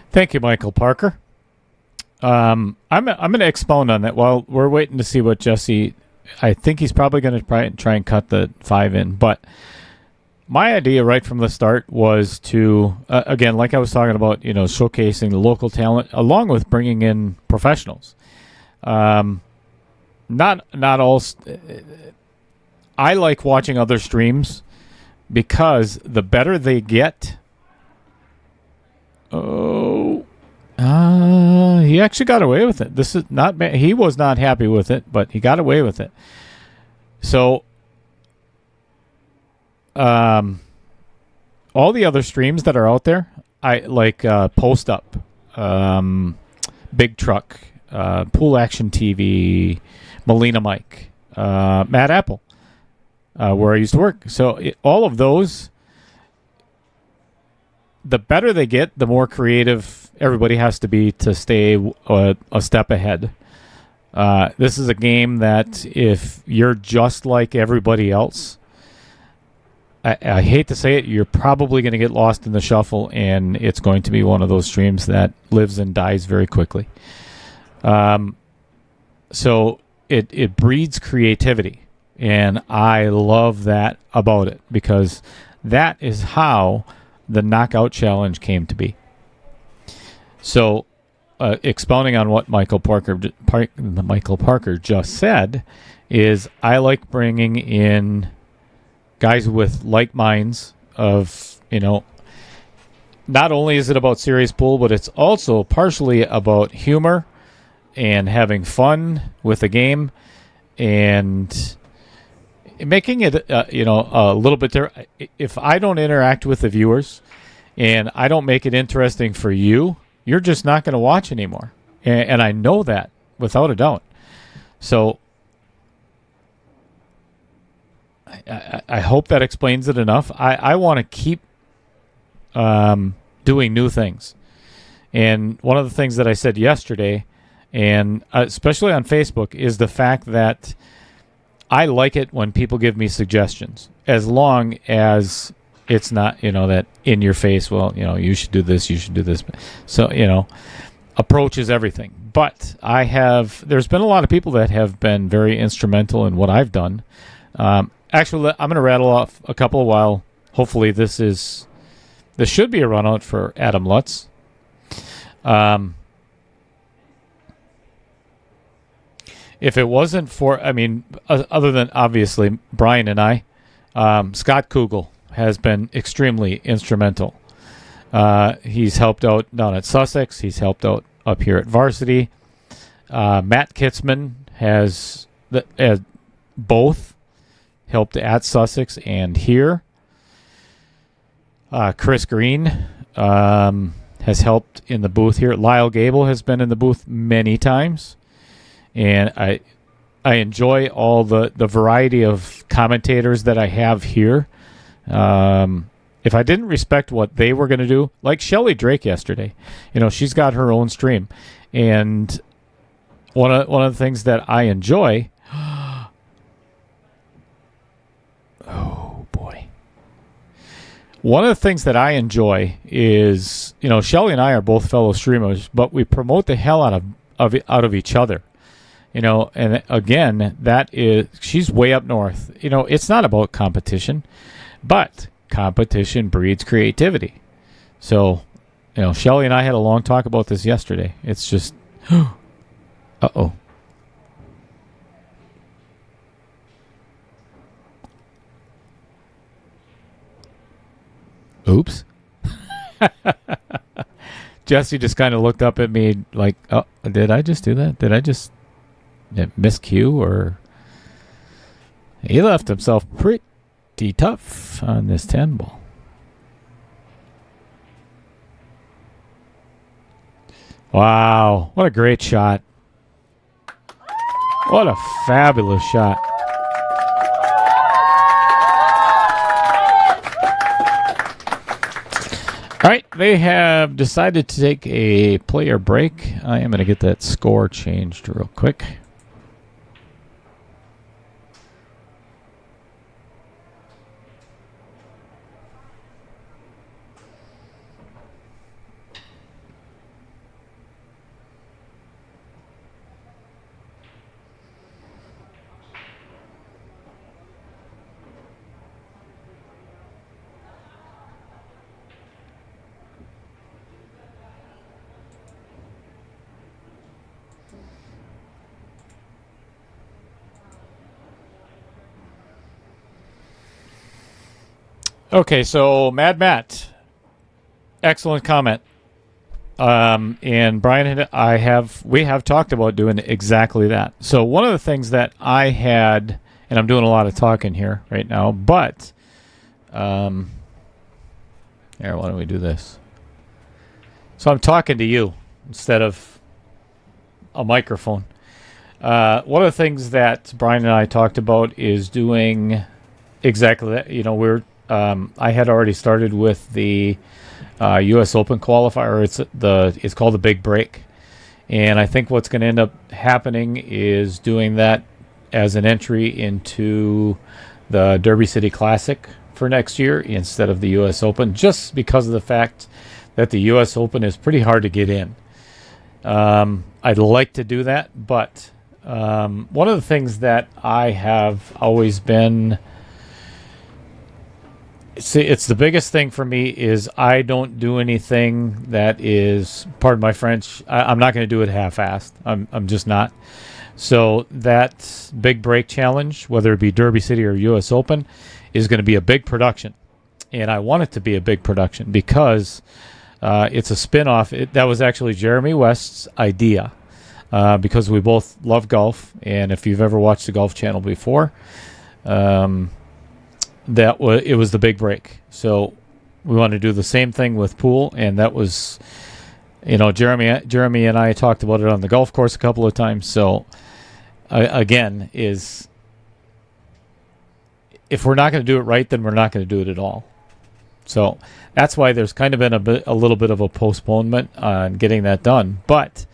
Thank you, Michael Parker. I'm going to expound on that while we're waiting to see what Jesse. I think he's probably going to try and cut the 5 in. But my idea right from the start was to, again, like I was talking about, showcasing the local talent along with bringing in professionals. Not all. I like watching other streams because the better they get. He actually got away with it. This is not bad. He was not happy with it, but he got away with it. So, all the other streams that are out there, I like Post Up, Big Truck, Pool Action TV, Melina Mike, Matt Apple, where I used to work. So all of those, the better they get, the more creative everybody has to be to stay a step ahead. This is a game that if you're just like everybody else, I hate to say it, you're probably going to get lost in the shuffle, and it's going to be one of those streams that lives and dies very quickly. So it breeds creativity, and I love that about it, because that is how the knockout challenge came to be. So, expounding on what Michael Parker just said, is I like bringing in guys with like minds of, not only is it about serious pool, but it's also partially about humor and having fun with the game, and making it, a little bit different. If I don't interact with the viewers and I don't make it interesting for you, you're just not going to watch anymore. And I know that without a doubt. So I hope that explains it enough. I want to keep doing new things. And one of the things that I said yesterday, and especially on Facebook, is the fact that I like it when people give me suggestions, as long as it's not, that in your face, well, you should do this, you should do this. So, approach is everything. But there's been a lot of people that have been very instrumental in what I've done. Actually, I'm going to rattle off a couple while. Hopefully this should be a run out for Adam Lutz. If it wasn't for, other than obviously Brian and I, Scott Kugel has been extremely instrumental. He's helped out down at Sussex. He's helped out up here at Varsity. Matt Kitzman has both helped at Sussex and here. Chris Green has helped in the booth here. Lyle Gable has been in the booth many times. And I enjoy all the variety of commentators that I have here. If I didn't respect what they were going to do, like Shelley Drake yesterday, she's got her own stream. And one of the things that I enjoy, oh boy. One of the things that I enjoy is, Shelley and I are both fellow streamers, but we promote the hell out of each other. And again, she's way up north. It's not about competition, but competition breeds creativity. So, Shelley and I had a long talk about this yesterday. It's just, uh-oh. Oops. Jesse just kind of looked up at me like, oh, did I just do that? Did I just miscue? Or he left himself pretty tough on this 10 ball. Wow, what a great shot. What a fabulous shot. All right, they have decided to take a player break. I am going to get that score changed real quick. Okay, so Mad Matt, excellent comment. And Brian and we have talked about doing exactly that. So one of the things that I had, and I'm doing a lot of talking here right now, but here, why don't we do this? So I'm talking to you instead of a microphone. One of the things that Brian and I talked about is doing exactly that. I had already started with the U.S. Open qualifier. It's called the Big Break, and I think what's going to end up happening is doing that as an entry into the Derby City Classic for next year instead of the U.S. Open, just because of the fact that the U.S. Open is pretty hard to get in. I'd like to do that, but One of the things that I have always been, see, it's the biggest thing for me is I don't do anything that is, pardon my French, I'm not going to do it half-assed. I'm just not. So that big break challenge, whether it be Derby City or US Open, is going to be a big production. And I want it to be a big production because it's a spin-off. That was actually Jeremy West's idea because we both love golf. And if you've ever watched the Golf Channel before, it was the big break. So we want to do the same thing with pool. And that was, Jeremy and I talked about it on the golf course a couple of times. So again, is if we're not going to do it right, then we're not going to do it at all. So that's why there's kind of been a little bit of a postponement on getting that done, but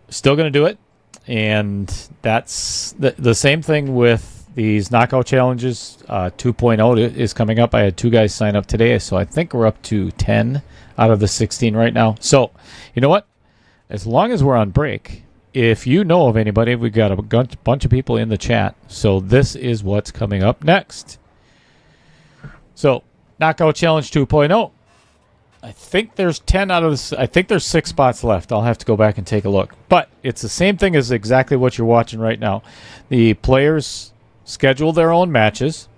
still going to do it. And that's the same thing with these knockout challenges. 2.0 is coming up. I had 2 guys sign up today, so I think we're up to 10 out of the 16 right now. So you know what? As long as we're on break, if you know of anybody, we've got a bunch of people in the chat. So this is what's coming up next. So Knockout Challenge 2.0. I think there's 10 out of this. I think there's 6 spots left. I'll have to go back and take a look. But it's the same thing as exactly what you're watching right now. The players schedule their own matches.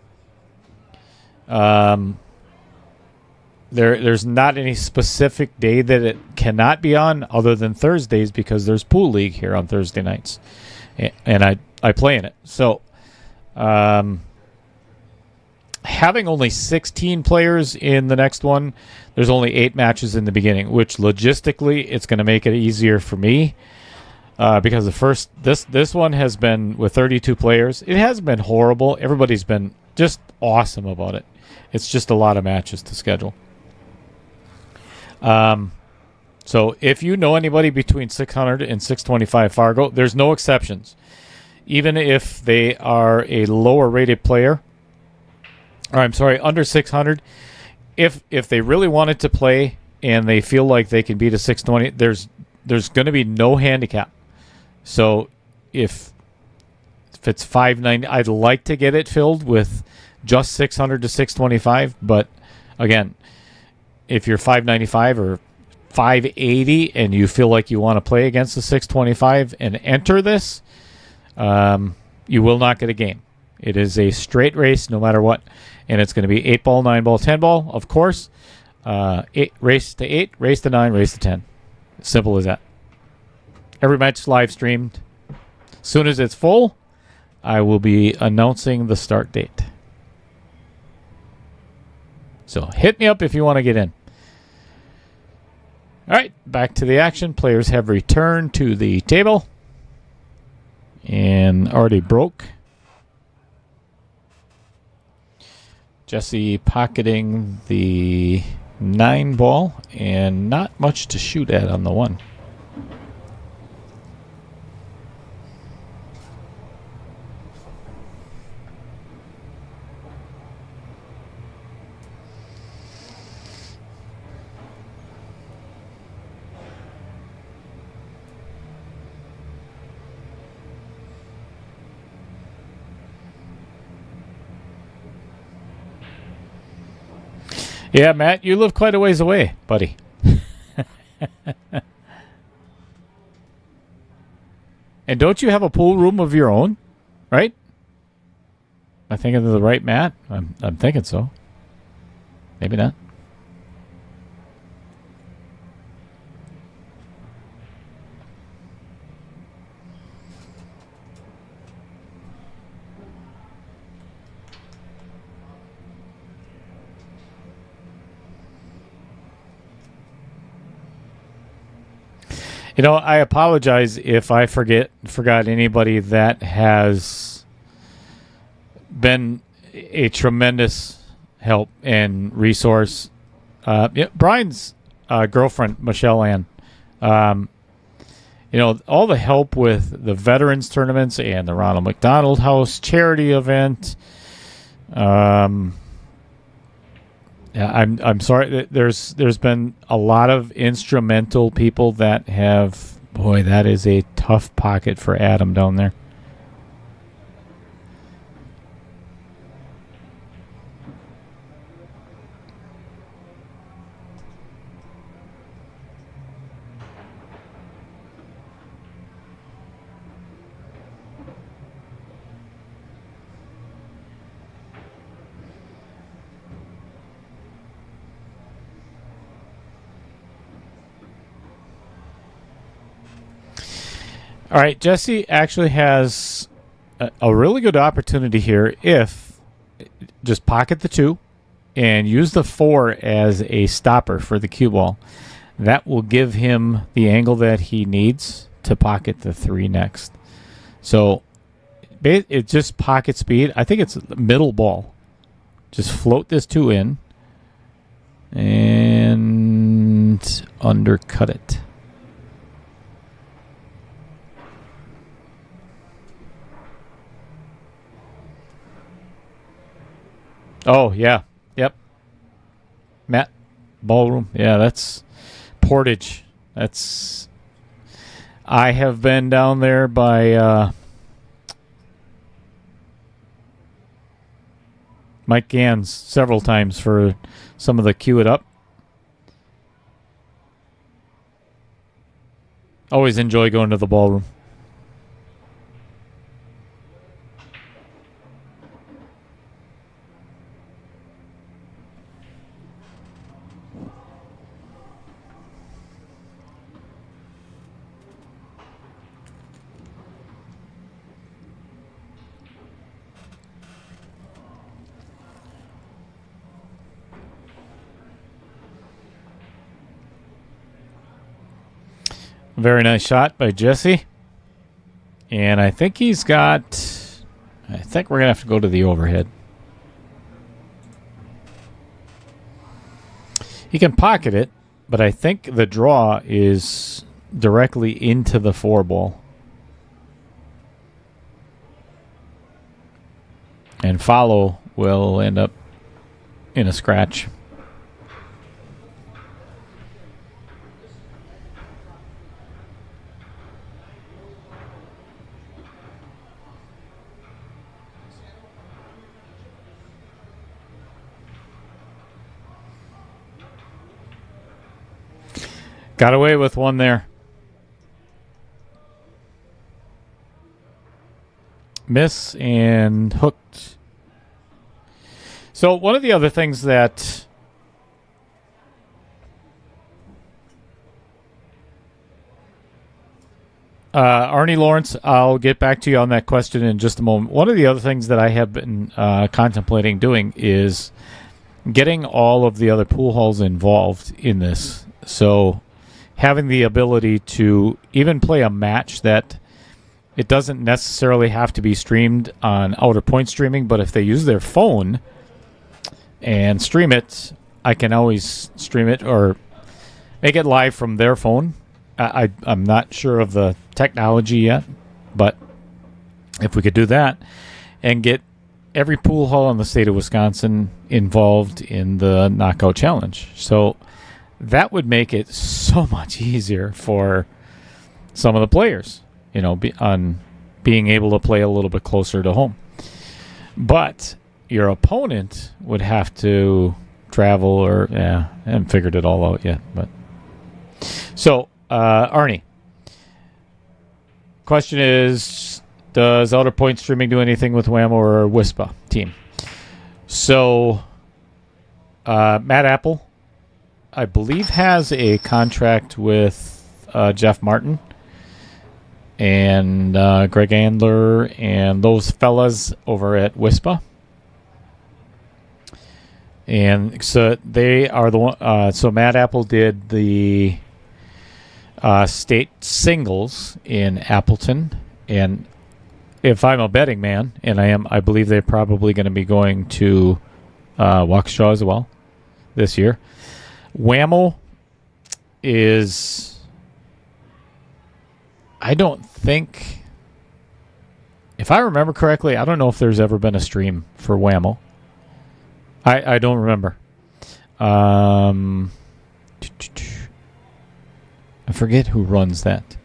There's not any specific day that it cannot be on other than Thursdays because there's Pool League here on Thursday nights. And I play in it. So having only 16 players in the next one, there's only 8 matches in the beginning, which logistically it's going to make it easier for me because this one has been with 32 players. It hasn't been horrible. Everybody's been just awesome about it. It's just a lot of matches to schedule. So if you know anybody between 600 and 625 Fargo, there's no exceptions. Even if they are a lower rated player, or I'm sorry, under 600, if they really wanted to play and they feel like they can beat a 620, there's going to be no handicap. So if it's 590, I'd like to get it filled with just 600 to 625, but again, if you're 595 or 580 and you feel like you want to play against the 625 and enter this, you will not get a game. It is a straight race no matter what. And it's going to be 8-ball, 9-ball, 10-ball, of course. 8, race to 8, race to 9, race to 10. Simple as that. Every match is live streamed. As soon as it's full, I will be announcing the start date. So hit me up if you want to get in. All right, back to the action. Players have returned to the table and already broke. Jesse pocketing the 9-ball and not much to shoot at on the 1. Yeah, Matt, you live quite a ways away, buddy. And don't you have a pool room of your own, right? Am I thinking of the right Matt? I'm thinking so. Maybe not. You know, I apologize if I forgot anybody that has been a tremendous help and resource. Brian's girlfriend, Michelle Ann, all the help with the veterans tournaments and the Ronald McDonald House charity event. I'm sorry. There's been a lot of instrumental people that have Boy, that is a tough pocket for Adam down there. All right, Jesse actually has a really good opportunity here if just pocket the 2 and use the 4 as a stopper for the cue ball. That will give him the angle that he needs to pocket the 3 next. So it's just pocket speed. I think it's middle ball. Just float this 2 in and undercut it. Oh, yeah. Yep. Matt, ballroom. Yeah, that's Portage. That's... I have been down there by Mike Gans several times for some of the cue it up. Always enjoy going to the ballroom. Very nice shot by Jesse. And I think he's got... I think we're going to have to go to the overhead. He can pocket it, but I think the draw is directly into the 4 ball. And follow will end up in a scratch. Got away with one there. Miss and hooked. So one of the other things that Arnie Lawrence, I'll get back to you on that question in just a moment. One of the other things that I have been contemplating doing is getting all of the other pool halls involved in this. So having the ability to even play a match that it doesn't necessarily have to be streamed on Outer Point streaming, but if they use their phone and stream it, I can always stream it or make it live from their phone. I'm not sure of the technology yet, but if we could do that and get every pool hall in the state of Wisconsin involved in the Knockout Challenge. So that would make it so much easier for some of the players, you know, on being able to play a little bit closer to home. But your opponent would have to travel or, I haven't figured it all out yet. But so, Arnie, question is, does Outer Point streaming do anything with Whammo or WISPA team? So, Matt Apple, I believe, has a contract with Jeff Martin and Greg Andler and those fellas over at WISPA. And so they are the one. So Matt Apple did the state singles in Appleton, and if I'm a betting man, and I am, I believe they're probably going to be going to Waukesha as well this year. Whammo is, I don't think, if I remember correctly, I don't know if there's ever been a stream for Whammo. I don't remember. I forget who runs that.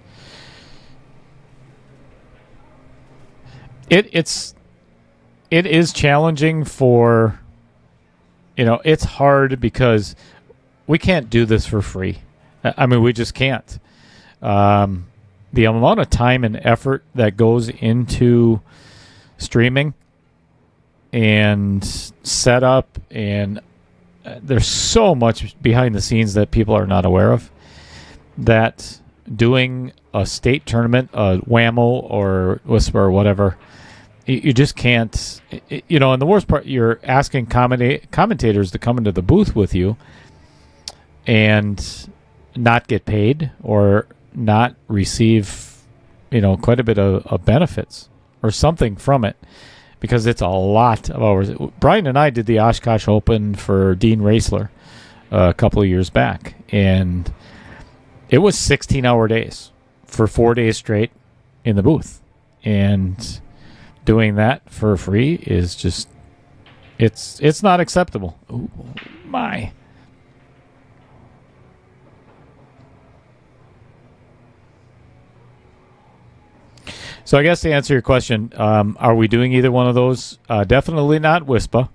it is challenging for, it's hard because we can't do this for free. I mean, we just can't. The amount of time and effort that goes into streaming and setup, and there's so much behind the scenes that people are not aware of, that doing a state tournament, a WAMO or Whisper or whatever, you just can't, and the worst part, you're asking commentators to come into the booth with you and not get paid or not receive, quite a bit of benefits or something from it, because it's a lot of hours. Brian and I did the Oshkosh Open for Dean Raisler a couple of years back, and it was 16-hour days for 4 days straight in the booth. And doing that for free is just, it's not acceptable. Ooh, my. So I guess to answer your question, are we doing either one of those? Definitely not Whisper.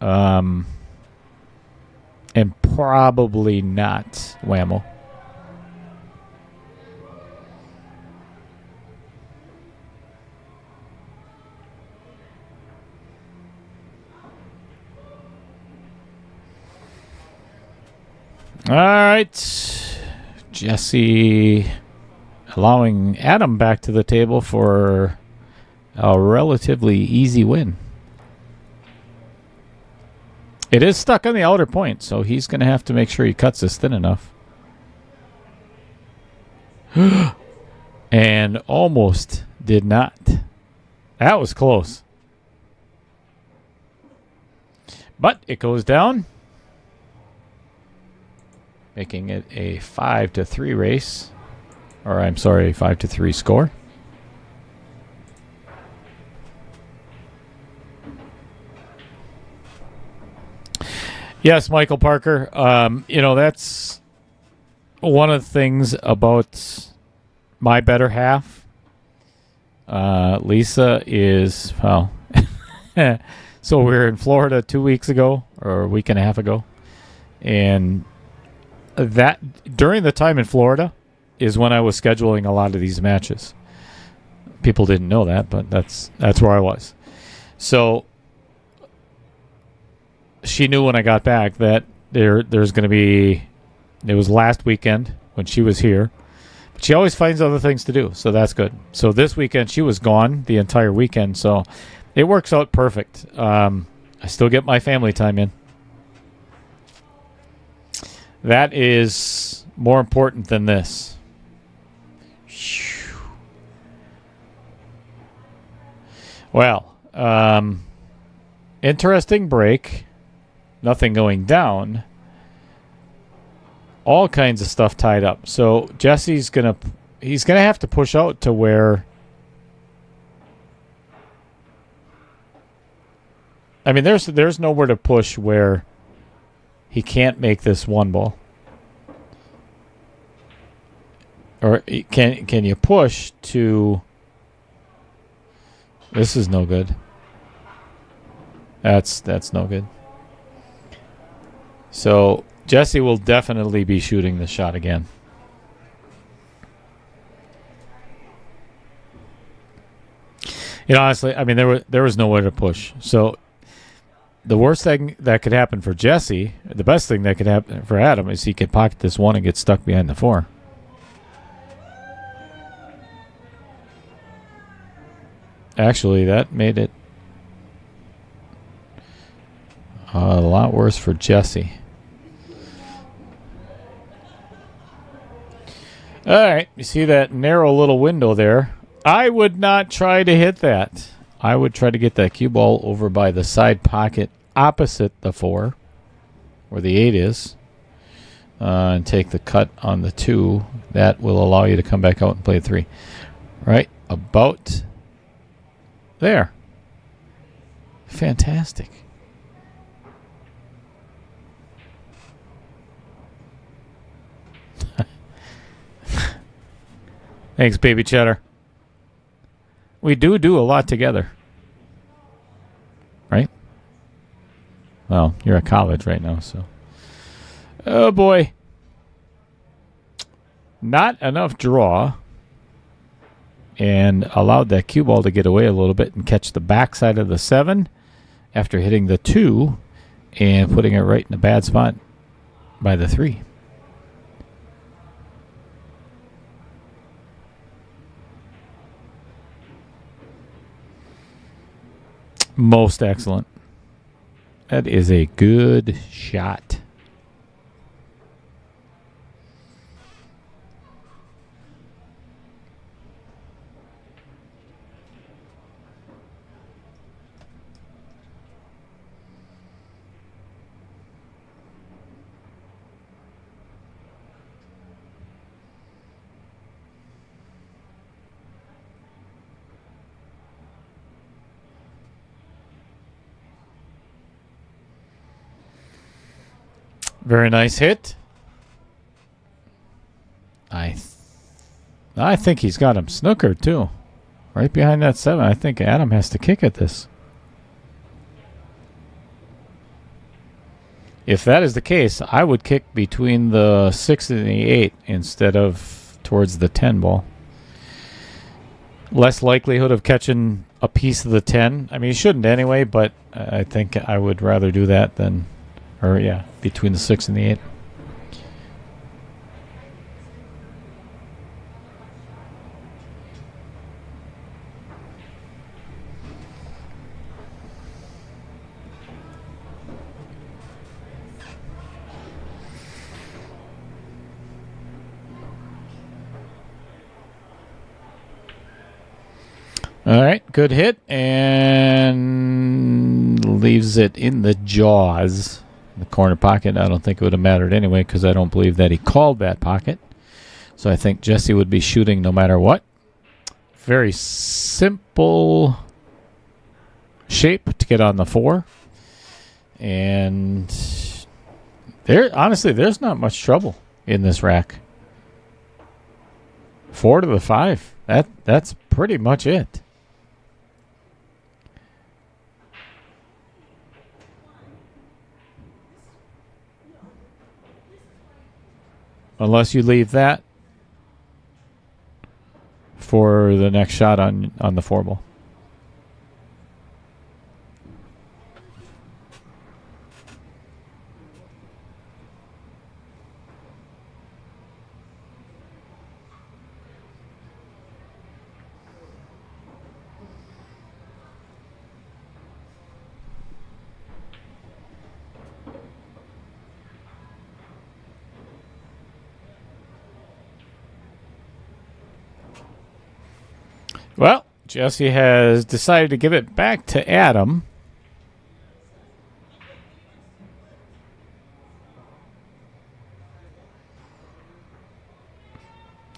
And probably not WAMO. All right. Jesse allowing Adam back to the table for a relatively easy win. It is stuck on the outer point, so he's going to have to make sure he cuts this thin enough. And almost did not. That was close. But it goes down, making it a 5-3 race. Or I'm sorry, 5-3 score. Yes, Michael Parker. That's one of the things about my better half. Lisa is, well, so we were in Florida 2 weeks ago, or a week and a half ago. And that during the time in Florida is when I was scheduling a lot of these matches. People didn't know that, but that's where I was. So she knew when I got back that there's going to be, it was last weekend when she was here, but she always finds other things to do, so that's good. So this weekend she was gone the entire weekend, so it works out perfect. I still get my family time in. That is more important than this. Well, interesting break. Nothing going down. All kinds of stuff tied up. So Jesse's he's gonna have to push out to where, I mean, there's nowhere to push where he can't make this one ball. Or can you push to? This is no good. That's no good. So Jesse will definitely be shooting this shot again. Honestly, I mean, there was nowhere to push. So the worst thing that could happen for Jesse, the best thing that could happen for Adam, is he could pocket this one and get stuck behind the 4. Actually, that made it a lot worse for Jesse. All right, you see that narrow little window there? I would not try to hit that. I would try to get that cue ball over by the side pocket opposite the 4, where the 8 is, and take the cut on the 2. That will allow you to come back out and play 3. Right about there. Fantastic. Thanks, baby cheddar. We do a lot together. Right? Well, you're at college right now, so. Oh, boy. Not enough draw. And allowed that cue ball to get away a little bit and catch the backside of the 7 after hitting the 2 and putting it right in a bad spot by the 3. Most excellent. That is a good shot. Very nice hit. I think he's got him snookered too. Right behind that 7. I think Adam has to kick at this. If that is the case, I would kick between the 6 and the 8 instead of towards the 10 ball. Less likelihood of catching a piece of the 10. I mean, you shouldn't anyway, but I think I would rather do that than... Or, yeah, between the 6 and the 8. All right, good hit, and leaves it in the jaws. The corner pocket. I don't think it would have mattered anyway because I don't believe that he called that pocket. So I think Jesse would be shooting no matter what. Very simple shape to get on the 4. And honestly, there's not much trouble in this rack. 4 to the 5. That's pretty much it. Unless you leave that for the next shot on the 4 ball. Well, Jesse has decided to give it back to Adam.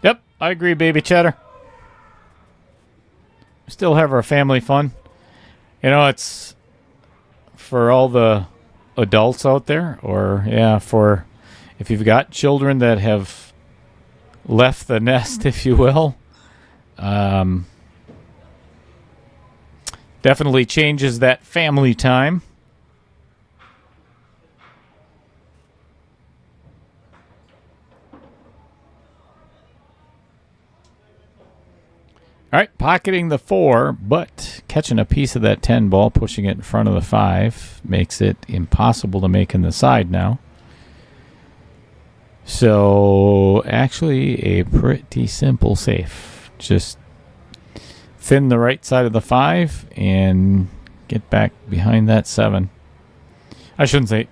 Yep, I agree, baby cheddar. Still have our family fun. You know, it's for all the adults out there, or, yeah, for if you've got children that have left the nest, if you will. Definitely changes that family time. All right, pocketing the 4, but catching a piece of that 10 ball, pushing it in front of the 5, makes it impossible to make in the side now. So, actually, a pretty simple safe. Just thin the right side of the 5 and get back behind that 7. I shouldn't say,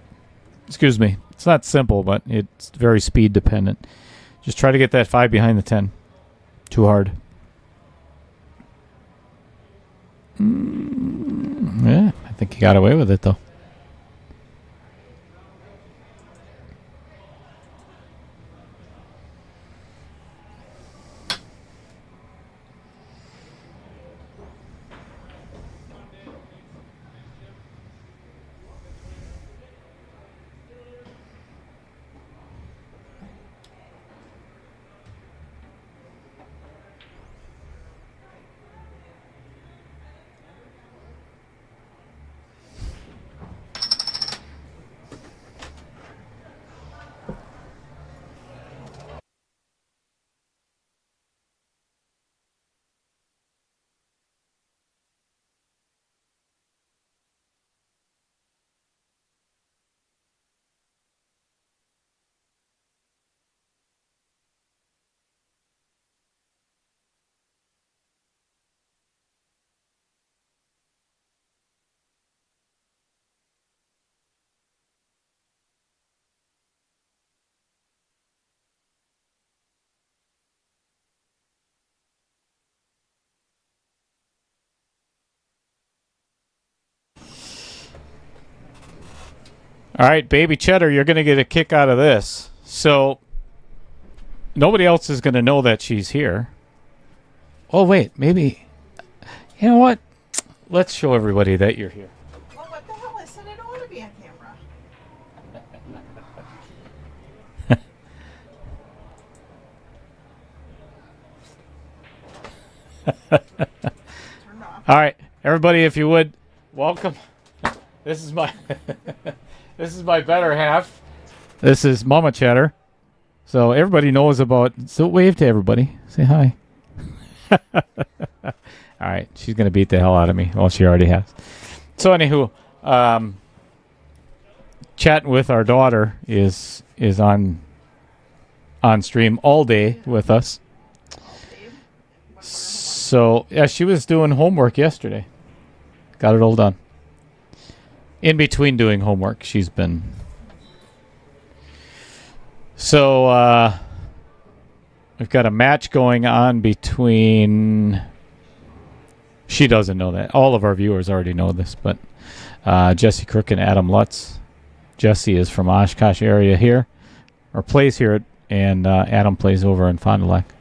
excuse me, it's not simple, but it's very speed dependent. Just try to get that 5 behind the 10. Too hard. Yeah, I think he got away with it, though. All right, baby Cheddar, you're going to get a kick out of this. So nobody else is going to know that she's here. Oh, wait, maybe. You know what? Let's show everybody that you're here. Well, what the hell? I said I don't want to be on camera. Turn off. All right, everybody, if you would, welcome. This is my this is my better half. This is Mama Cheddar. So everybody knows about. So wave to everybody. Say hi. All right, she's gonna beat the hell out of me. Well, she already has. So anywho, chatting with our daughter is on stream all day with us. So yeah, she was doing homework yesterday. Got it all done. In between doing homework, she's been. So we've got a match going on between. She doesn't know that. All of our viewers already know this, but Jesse Crook and Adam Lutz. Jesse is from Oshkosh area here, or plays here, and Adam plays over in Fond du Lac.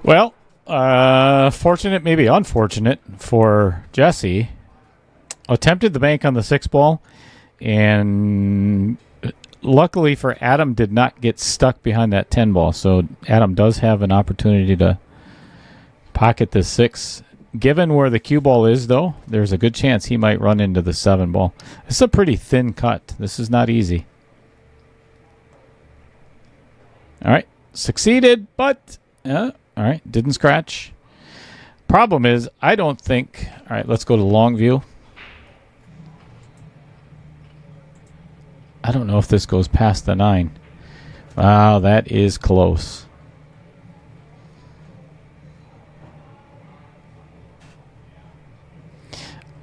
Well, fortunate, maybe unfortunate for Jesse. Attempted the bank on the 6 ball, and luckily for Adam, did not get stuck behind that 10 ball. So Adam does have an opportunity to pocket the 6. Given where the cue ball is, though, there's a good chance he might run into the 7 ball. It's a pretty thin cut. This is not easy. All right, succeeded, but... all right, didn't scratch. Problem is, I don't think... All right, let's go to long view. I don't know if this goes past the 9. Wow, that is close.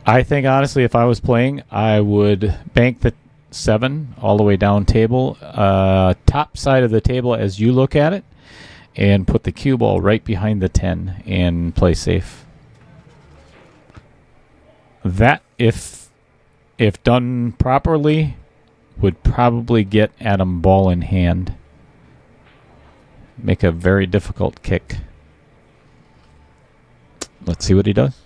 I think, honestly, if I was playing, I would bank the 7 all the way down table, top side of the table as you look at it, and put the cue ball right behind the 10 and play safe. That, if done properly, would probably get Adam ball in hand. Make a very difficult kick. Let's see what he does.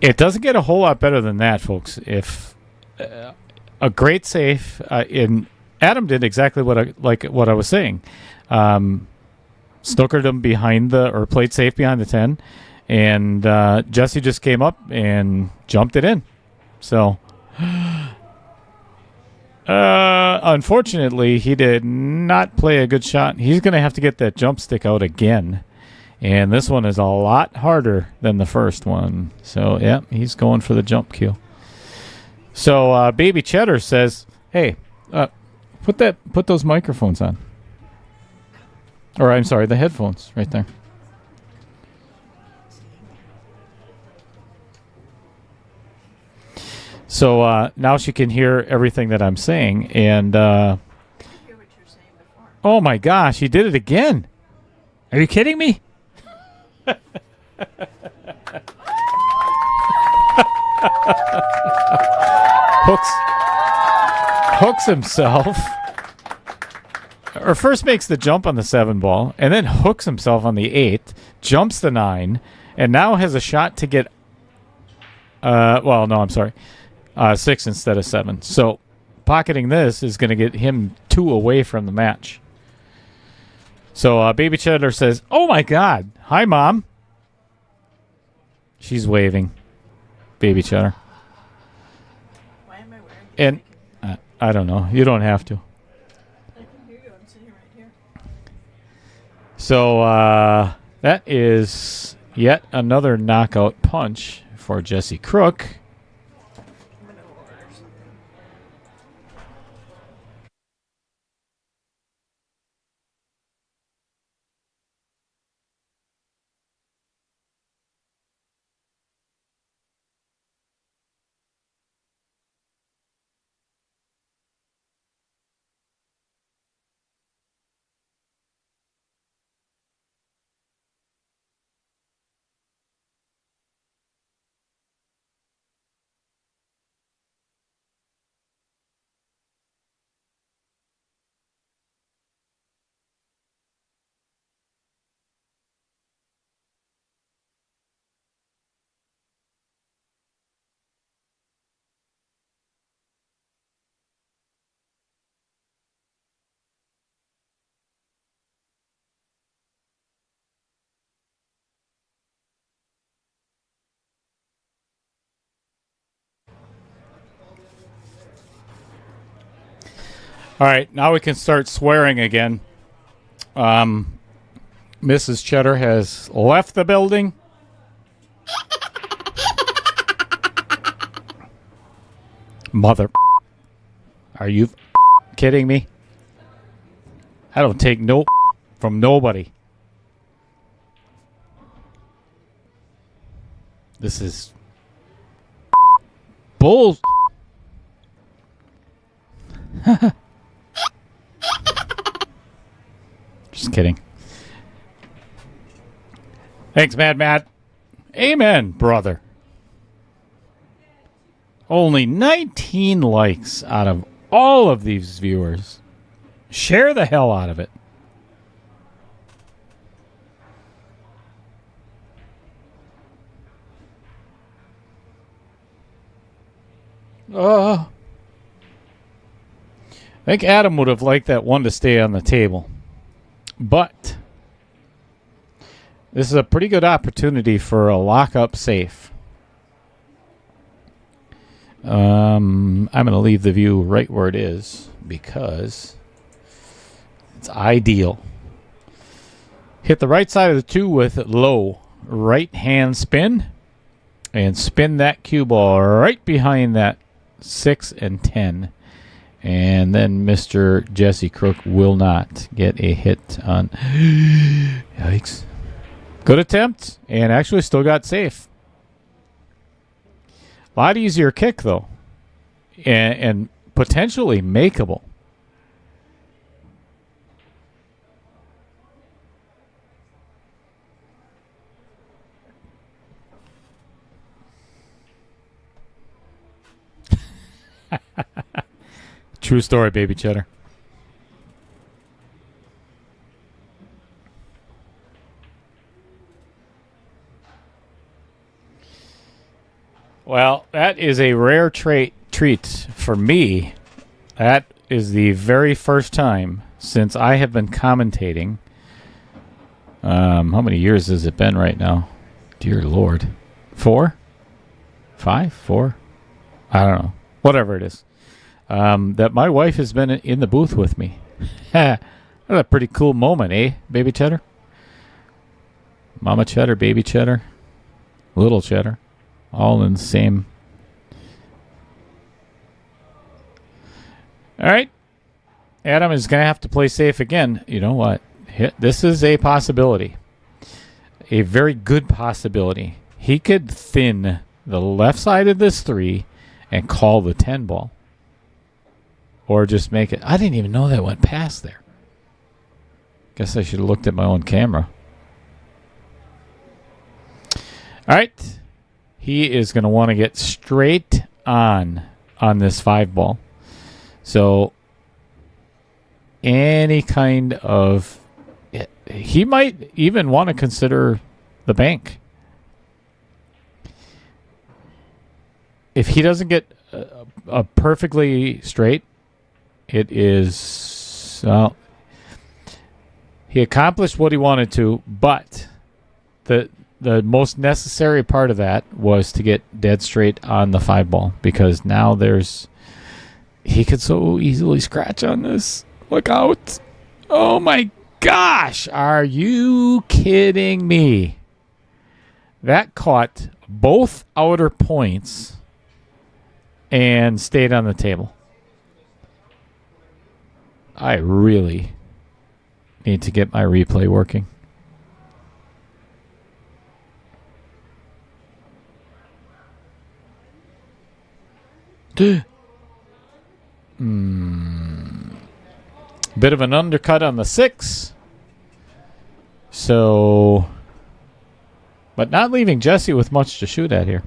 It doesn't get a whole lot better than that, folks. If a great safe Adam did exactly what I was saying. Snookered him played safe behind the 10, and Jesse just came up and jumped it in. So, unfortunately, he did not play a good shot. He's going to have to get that jump stick out again, and this one is a lot harder than the first one. So, yeah, he's going for the jump cue. So, Baby Cheddar says, "Hey, put those microphones on." Or I'm sorry, the headphones right there. So now she can hear everything that I'm saying, and I hear what you're saying before. oh my gosh, he did it again! Are you kidding me? Hooks himself. Or first makes the jump on the 7 ball, and then hooks himself on the 8, jumps the 9, and now has a shot to get 6 instead of 7. So pocketing this is going to get him 2 away from the match. So Baby Cheddar says, "Oh my God, hi Mom." She's waving. Baby Cheddar. Why am I wearing this? And I don't know. You don't have to. I can hear you. I'm sitting right here. So that is yet another knockout punch for Jesse Crook. I'm going to order something. All right, now we can start swearing again. Mrs. Cheddar has left the building. Mother. Are you kidding me? I don't take no from nobody. This is bull. Just kidding. Thanks, Mad Matt. Amen, brother. Only 19 likes out of all of these viewers. Share the hell out of it. I think Adam would have liked that one to stay on the table. But this is a pretty good opportunity for a lock-up safe. I'm going to leave the view right where it is because it's ideal. Hit the right side of the 2 with low right hand spin and spin that cue ball right behind that 6 and 10. And then Mr. Jesse Crook will not get a hit on. Yikes. Good attempt, and actually still got safe. A lot easier kick, though, and potentially makeable. True story, Baby Cheddar. Well, that is a rare treat for me. That is the very first time since I have been commentating. How many years has it been right now? Dear Lord. 4? 5? 4? I don't know. Whatever it is. That my wife has been in the booth with me. That's a pretty cool moment, eh, Baby Cheddar? Mama Cheddar, Baby Cheddar, Little Cheddar. All in the same. All right. Adam is going to have to play safe again. You know what? This is a possibility. A very good possibility. He could thin the left side of this 3 and call the 10 ball. Or just make it. I didn't even know that went past there. Guess I should have looked at my own camera. All right. He is going to want to get straight on this 5 ball. So any kind of... He might even want to consider the bank. If he doesn't get a perfectly straight, it is... he accomplished what he wanted to, but the most necessary part of that was to get dead straight on the 5 ball, because now he could so easily scratch on this. Look out. Oh my gosh. Are you kidding me? That caught both outer points and stayed on the table. I really need to get my replay working. Bit of an undercut on the 6. So, but not leaving Jesse with much to shoot at here.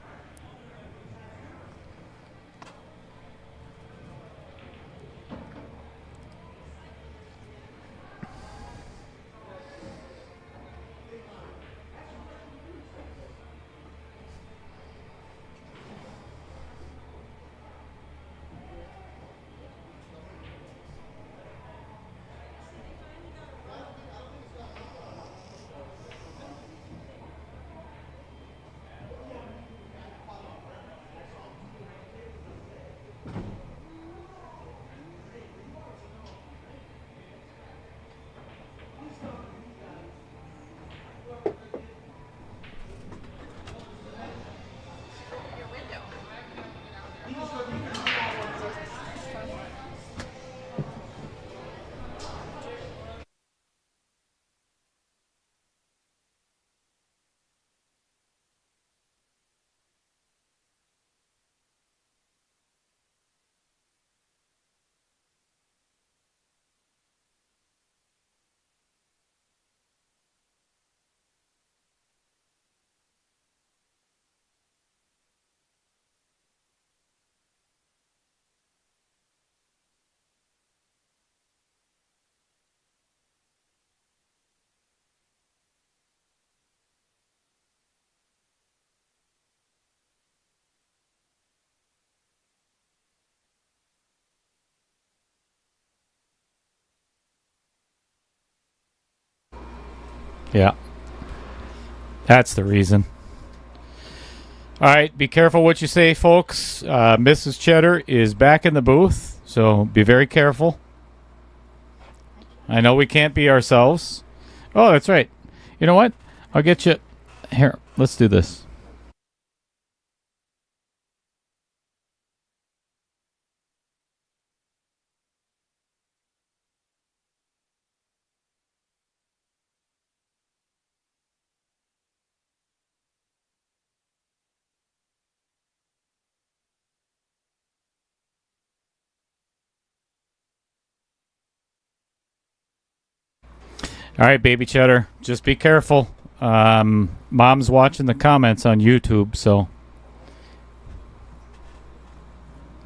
Yeah. That's the reason. All right, be careful what you say, folks. Mrs. Cheddar is back in the booth, so be very careful. I know we can't be ourselves. Oh, that's right. You know what? I'll get you... Here, let's do this. All right, Baby Cheddar, just be careful. Mom's watching the comments on YouTube, so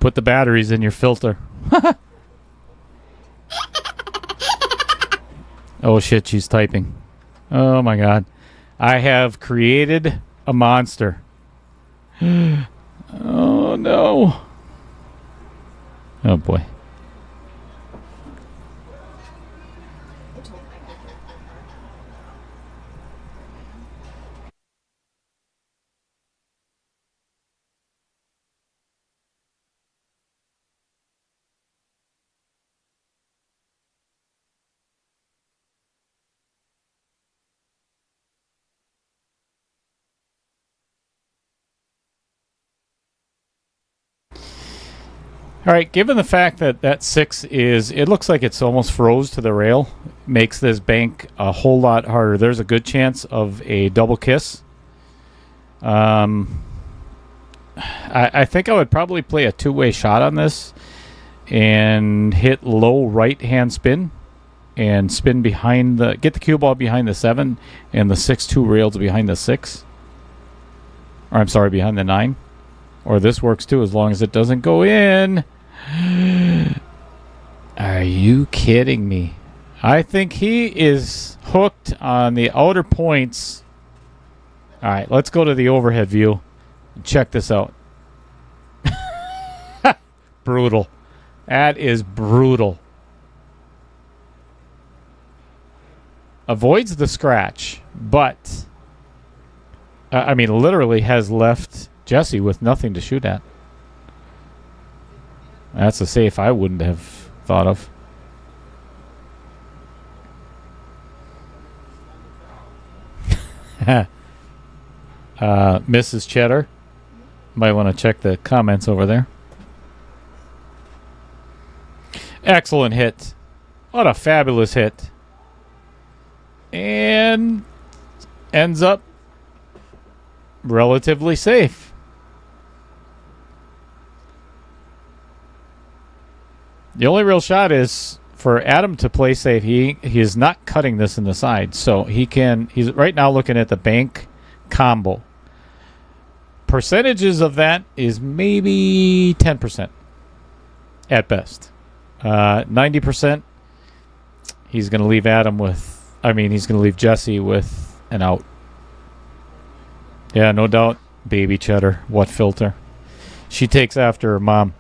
put the batteries in your filter. Oh, shit, she's typing. Oh, my God. I have created a monster. Oh, no. Oh, boy. All right, given the fact that that 6 is, it looks like it's almost froze to the rail, makes this bank a whole lot harder. There's a good chance of a double kiss. I think I would probably play a two-way shot on this and hit low right-hand spin and spin behind the, get the cue ball behind the 7 and the 6-2 rails behind the 6. Or I'm sorry, behind the 9. Or this works too, as long as it doesn't go in. Are you kidding me? I think he is hooked on the outer points. All right, let's go to the overhead view and check this out. Brutal. That is brutal. Avoids the scratch, but I mean, literally has left Jesse with nothing to shoot at. That's a safe I wouldn't have thought of. Mrs. Cheddar. Might want to check the comments over there. Excellent hit. What a fabulous hit. And ends up relatively safe. The only real shot is for Adam to play safe. He is not cutting this in the side, so he's right now looking at the bank combo. Percentages of that is maybe 10% at best. 90%. He's going to leave Adam with. He's going to leave Jesse with an out. Yeah, no doubt. Baby Cheddar. What filter? She takes after her mom.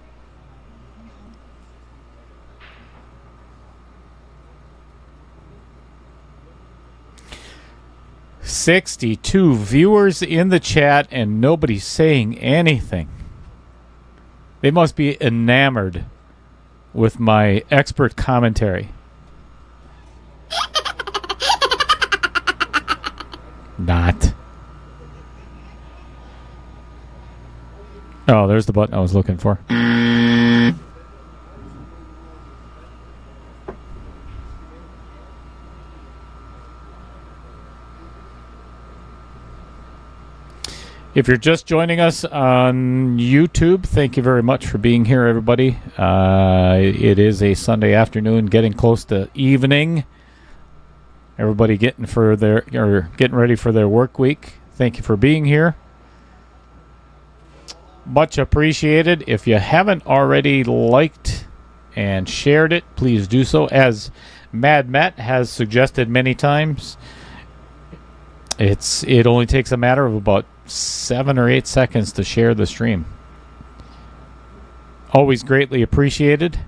$62 viewers in the chat and nobody's saying anything. They must be enamored with my expert commentary. Not. Oh, there's the button I was looking for. If you're just joining us on YouTube, thank you very much for being here, everybody. It is a Sunday afternoon, getting close to evening. Everybody getting ready for their work week. Thank you for being here. Much appreciated. If you haven't already liked and shared it, please do so. As Mad Matt has suggested many times, it only takes a matter of about 7 or 8 seconds to share the stream. Always greatly appreciated.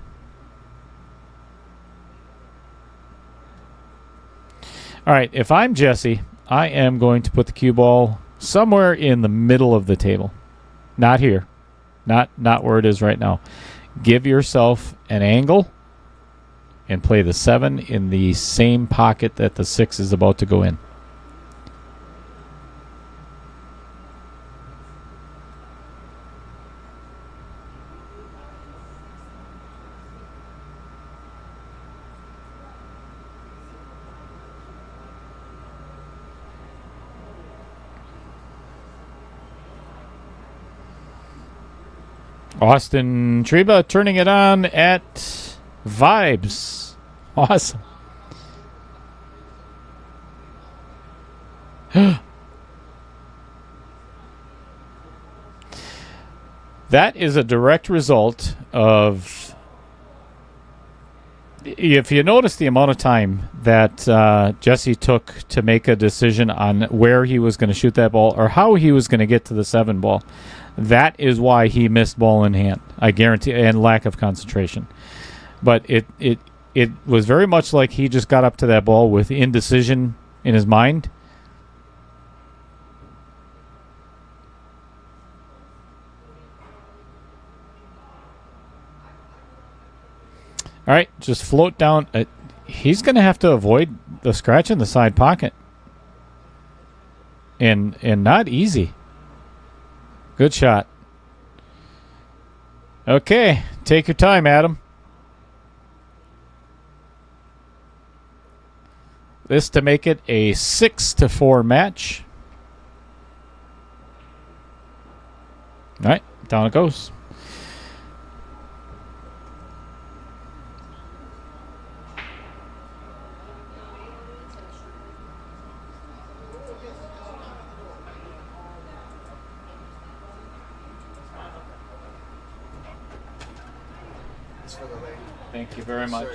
All right, if I'm Jesse, I am going to put the cue ball somewhere in the middle of the table. Not here. Not where it is right now. Give yourself an angle and play the 7 in the same pocket that the 6 is about to go in. Austin Treba turning it on at Vibes. Awesome. That is a direct result of, if you notice the amount of time that Jesse took to make a decision on where he was going to shoot that ball or how he was going to get to the 7 ball. That is why he missed ball in hand, I guarantee, and lack of concentration. But it was very much like he just got up to that ball with indecision in his mind. All right, just float down. He's going to have to avoid the scratch in the side pocket. And not easy. Good shot. Okay, take your time, Adam. This to make it a 6-4 match. All right, down it goes. Thank you very much.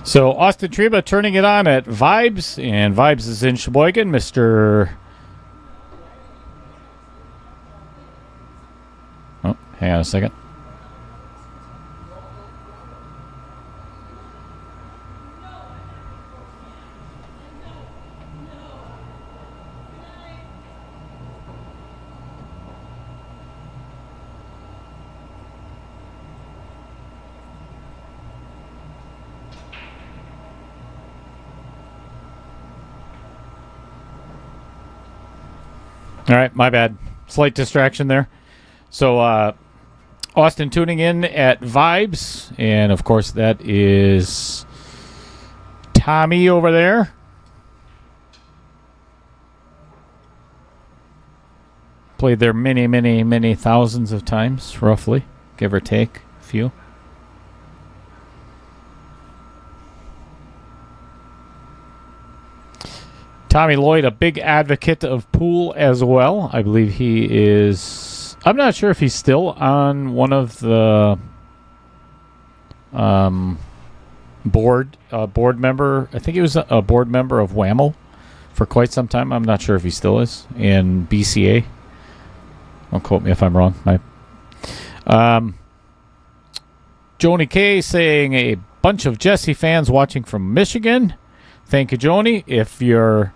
So Austin Treba turning it on at Vibes, and Vibes is in Sheboygan. Mr. Oh, hang on a second. All right, my bad. Slight distraction there. So, Austin tuning in at Vibes, and of course that is Tommy over there. Played there many, many, many thousands of times, roughly, give or take a few. Tommy Lloyd, a big advocate of pool as well. I believe he is... I'm not sure if he's still on one of the board member. I think he was a board member of WAML for quite some time. I'm not sure if he still is in BCA. Don't quote me if I'm wrong. Joni K saying a bunch of Jesse fans watching from Michigan. Thank you, Joni. If you're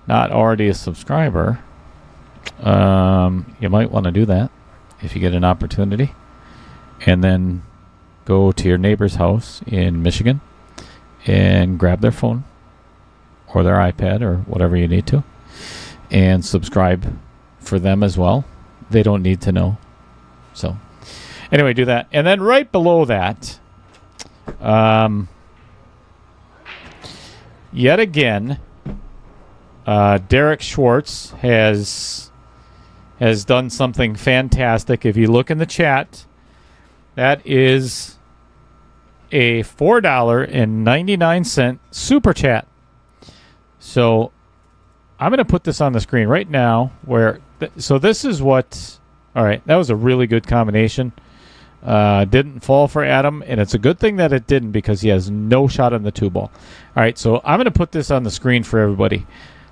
not already a subscriber, you might want to do that if you get an opportunity. And then go to your neighbor's house in Michigan and grab their phone or their iPad or whatever you need to and subscribe for them as well. They don't need to know. So anyway, do that. And then right below that, yet again, Derek Schwartz has done something fantastic. If you look in the chat, that is a $4.99 super chat. So I'm going to put this on the screen right now. So this is what... All right, that was a really good combination. Didn't fall for Adam, and it's a good thing that it didn't because he has no shot on the 2-ball. All right, so I'm going to put this on the screen for everybody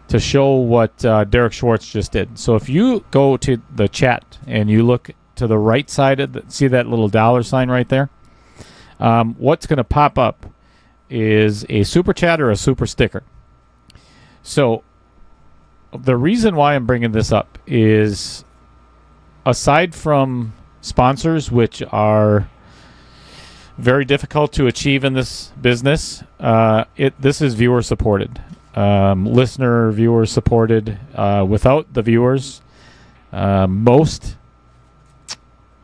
to show what Derek Schwartz just did. So if you go to the chat and you look to the right side, see that little dollar sign right there? What's going to pop up is a super chat or a super sticker. So the reason why I'm bringing this up is, aside from sponsors, which are very difficult to achieve in this business, this is viewer supported, listener viewer supported. Without the viewers, most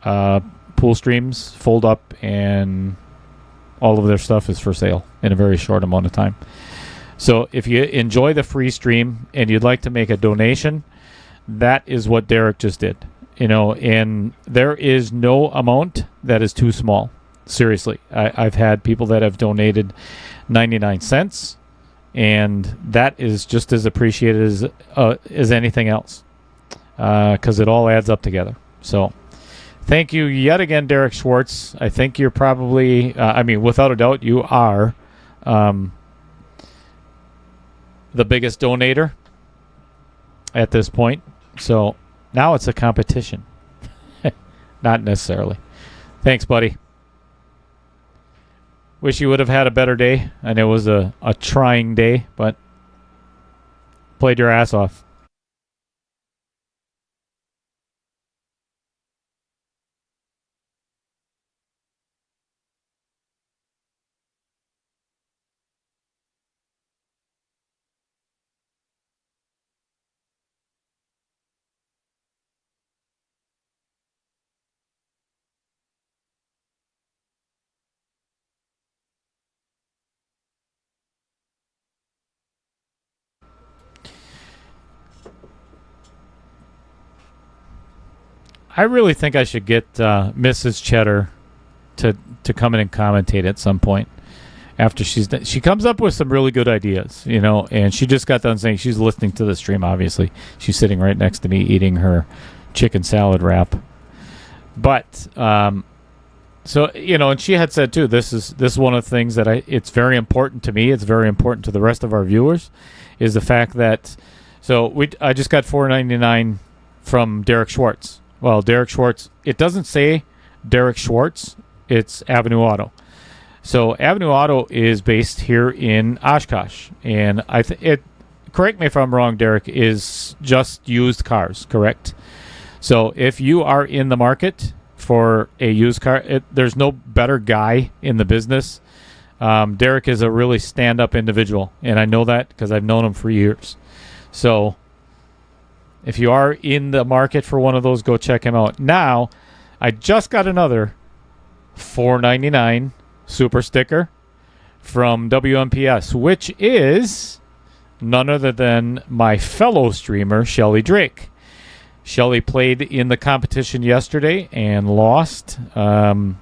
pool streams fold up and all of their stuff is for sale in a very short amount of time. So if you enjoy the free stream and you'd like to make a donation, that is what Derek just did. And there is no amount that is too small. Seriously, I've had people that have donated 99 cents, and that is just as appreciated as anything else. because it all adds up together. So thank you yet again, Derek Schwartz. I think you're probably, without a doubt, you are the biggest donator at this point. So now it's a competition. Not necessarily. Thanks, buddy. Wish you would have had a better day. I know it was a trying day, but played your ass off. I really think I should get Mrs. Cheddar to come in and commentate at some point after she's done. She comes up with some really good ideas, and she just got done saying she's listening to the stream. Obviously, she's sitting right next to me eating her chicken salad wrap. But so and she had said too, this is one of the things that it's very important to me. It's very important to the rest of our viewers, is the fact that I just got $4.99 from Derek Schwartz. Well, Derek Schwartz, it doesn't say Derek Schwartz, it's Avenue Auto. So Avenue Auto is based here in Oshkosh, and correct me if I'm wrong, Derek, is just used cars, correct? So if you are in the market for a used car, there's no better guy in the business. Derek is a really stand-up individual, and I know that because I've known him for years. So if you are in the market for one of those, go check him out. Now, I just got another $4.99 super sticker from WMPS, which is none other than my fellow streamer, Shelly Drake. Shelly played in the competition yesterday and lost, and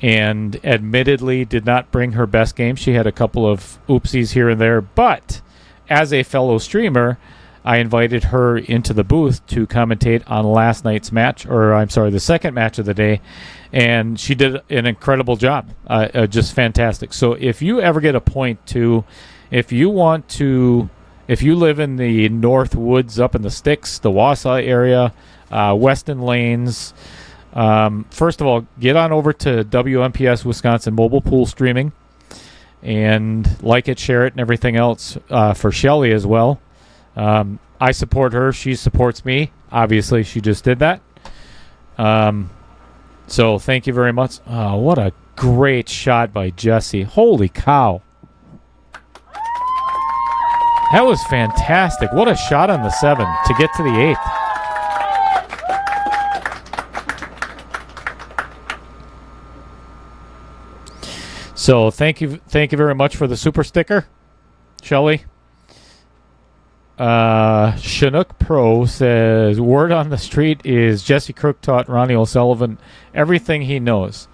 admittedly did not bring her best game. She had a couple of oopsies here and there, but as a fellow streamer, I invited her into the booth to commentate on last night's match, the second match of the day, and she did an incredible job, just fantastic. So if you ever get a point if you live in the North Woods up in the Sticks, the Wausau area, Weston Lanes, first of all, get on over to WMPS Wisconsin Mobile Pool Streaming and like it, share it, and everything else for Shelly as well. I support her. She supports me. Obviously, she just did that. So thank you very much. Oh, what a great shot by Jesse. Holy cow. That was fantastic. What a shot on the 7 to get to the 8th. So thank you very much for the super sticker, Shelly. Chinook Pro says, word on the street is Jesse Crook taught Ronnie O'Sullivan everything he knows.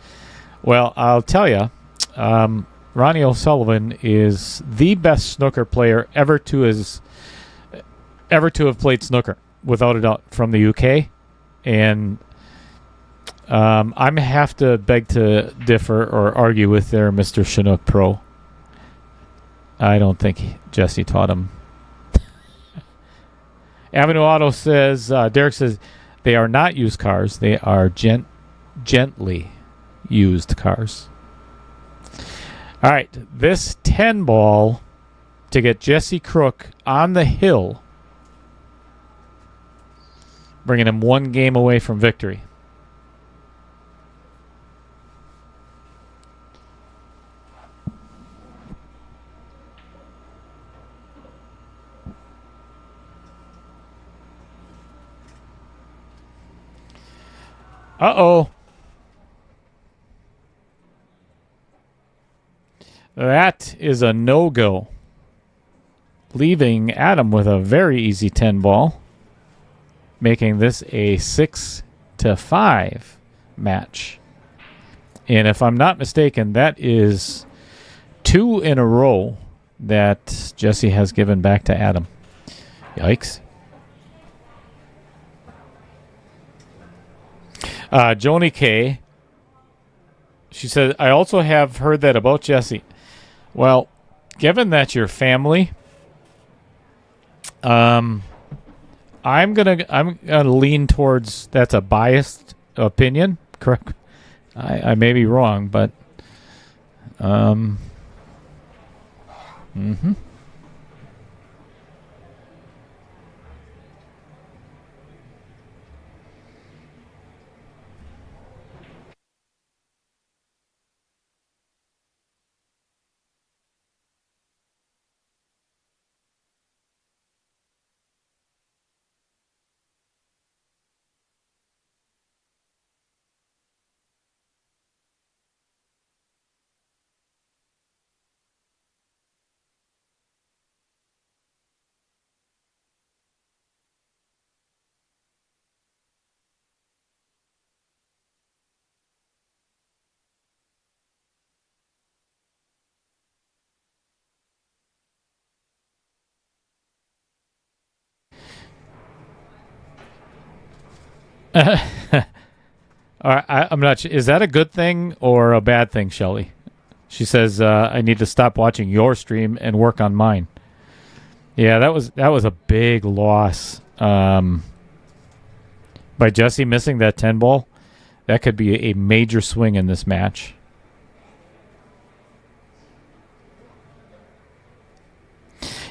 Well, I'll tell you, Ronnie O'Sullivan is the best snooker player ever to have played snooker, without a doubt, from the UK. And I'm have to beg to differ or argue with there, Mr. Chinook Pro. I don't think Jesse taught him. Avenue Auto says, Derek says, they are not used cars. They are gently used cars. All right, this 10 ball to get Jesse Crook on the hill, bringing him one game away from victory. Uh-oh. That is a no-go, leaving Adam with a very easy 10 ball, making this a 6-5 match. And if I'm not mistaken, that is 2 in a row that Jesse has given back to Adam. Yikes. Joni K. She said, I also have heard that about Jesse. Well, given that you're family, I'm gonna lean towards that's a biased opinion. Correct. I may be wrong, but mm-hmm. All right, I'm not sure. Is that a good thing or a bad thing, Shelly? She says I need to stop watching your stream and work on mine. Yeah, that was a big loss by Jesse missing that 10 ball. That could be a major swing in this match.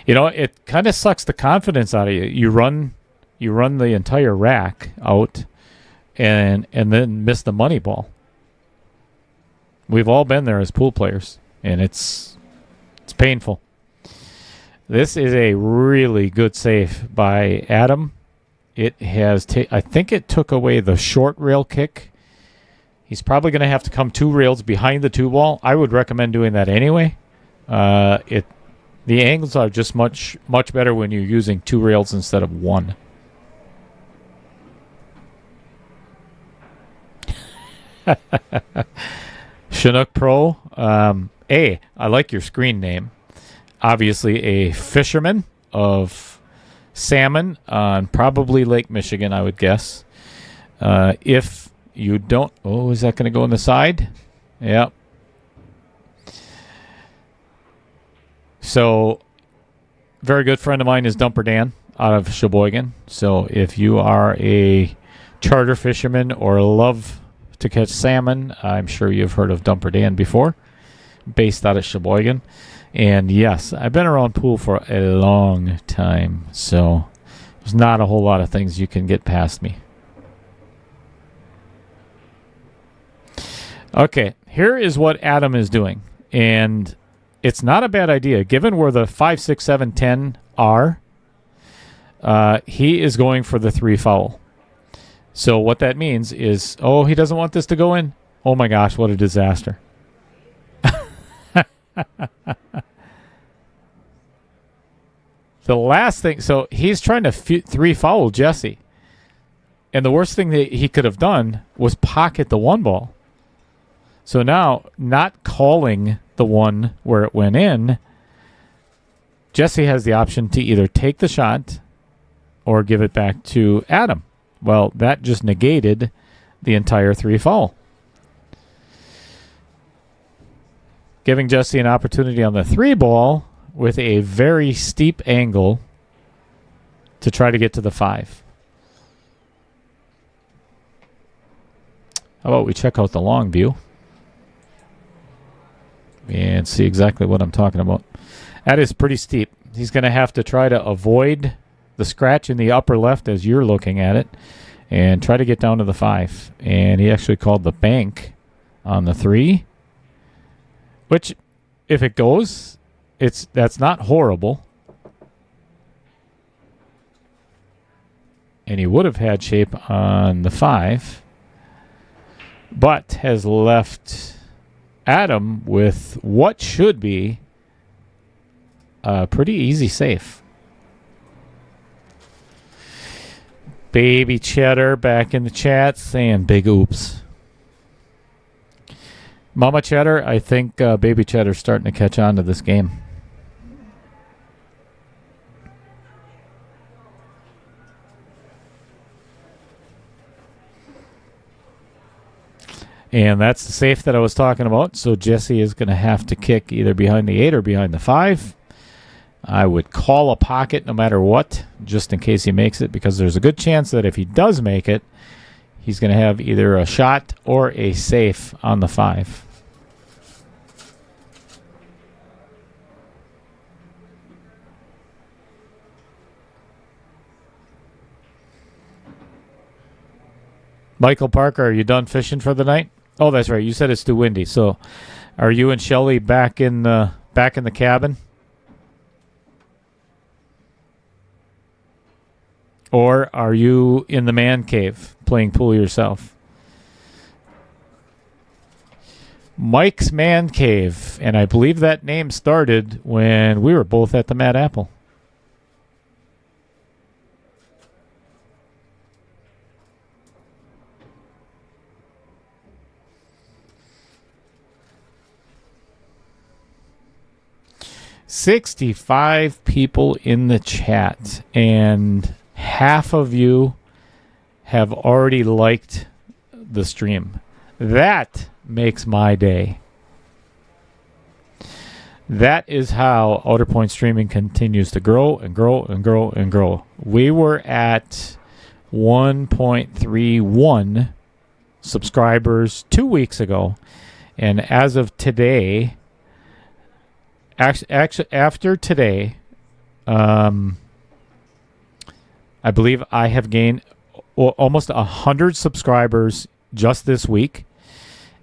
You know, it kind of sucks the confidence out of you. You run the entire rack out and then miss the money ball. We've all been there as pool players, and it's painful. This is a really good save by Adam. It has I think it took away the short rail kick. He's probably going to have to come 2 rails behind the 2 ball. I would recommend doing that anyway. The angles are just much better when you're using 2 rails instead of 1. Chinook Pro. I like your screen name. Obviously a fisherman of salmon on probably Lake Michigan, I would guess. If you don't... Oh, is that going to go on the side? Yep. So, very good friend of mine is Dumper Dan out of Sheboygan. So, if you are a charter fisherman or love to catch salmon, I'm sure you've heard of Dumper Dan before, based out of Sheboygan. And yes, I've been around pool for a long time, so there's not a whole lot of things you can get past me. Okay, here is what Adam is doing, and it's not a bad idea. Given where the 5, 6, 7, 10 are, he is going for the 3 foul. So what that means is, oh, he doesn't want this to go in? Oh my gosh, what a disaster. The last thing, so he's trying to 3 foul Jesse. And the worst thing that he could have done was pocket the 1 ball. So now, not calling the 1 where it went in, Jesse has the option to either take the shot or give it back to Adam. Well, that just negated the entire 3 foul. Giving Jesse an opportunity on the 3 ball with a very steep angle to try to get to the 5. How about we check out the long view and see exactly what I'm talking about. That is pretty steep. He's going to have to try to avoid the scratch in the upper left as you're looking at it and try to get down to the 5. And he actually called the bank on the 3, which, if it goes, that's not horrible. And he would have had shape on the 5, but has left Adam with what should be a pretty easy safe. Baby Cheddar back in the chat saying big oops. Mama Cheddar, I think Baby Cheddar's starting to catch on to this game. And that's the safe that I was talking about. So Jesse is going to have to kick either behind the 8 or behind the 5. I would call a pocket no matter what, just in case he makes it, because there's a good chance that if he does make it, he's going to have either a shot or a safe on the 5. Michael Parker, are you done fishing for the night? Oh, that's right. You said it's too windy. So, are you and Shelly back in the cabin? Or are you in the man cave playing pool yourself? Mike's Man Cave, and I believe that name started when we were both at the Mad Apple. $65 people in the chat, and half of you have already liked the stream. That makes my day. That is how Outer Point streaming continues to grow and grow and grow and grow. We were at 1.31 subscribers 2 weeks ago, and as of today, actually after today, I believe I have gained almost 100 subscribers just this week,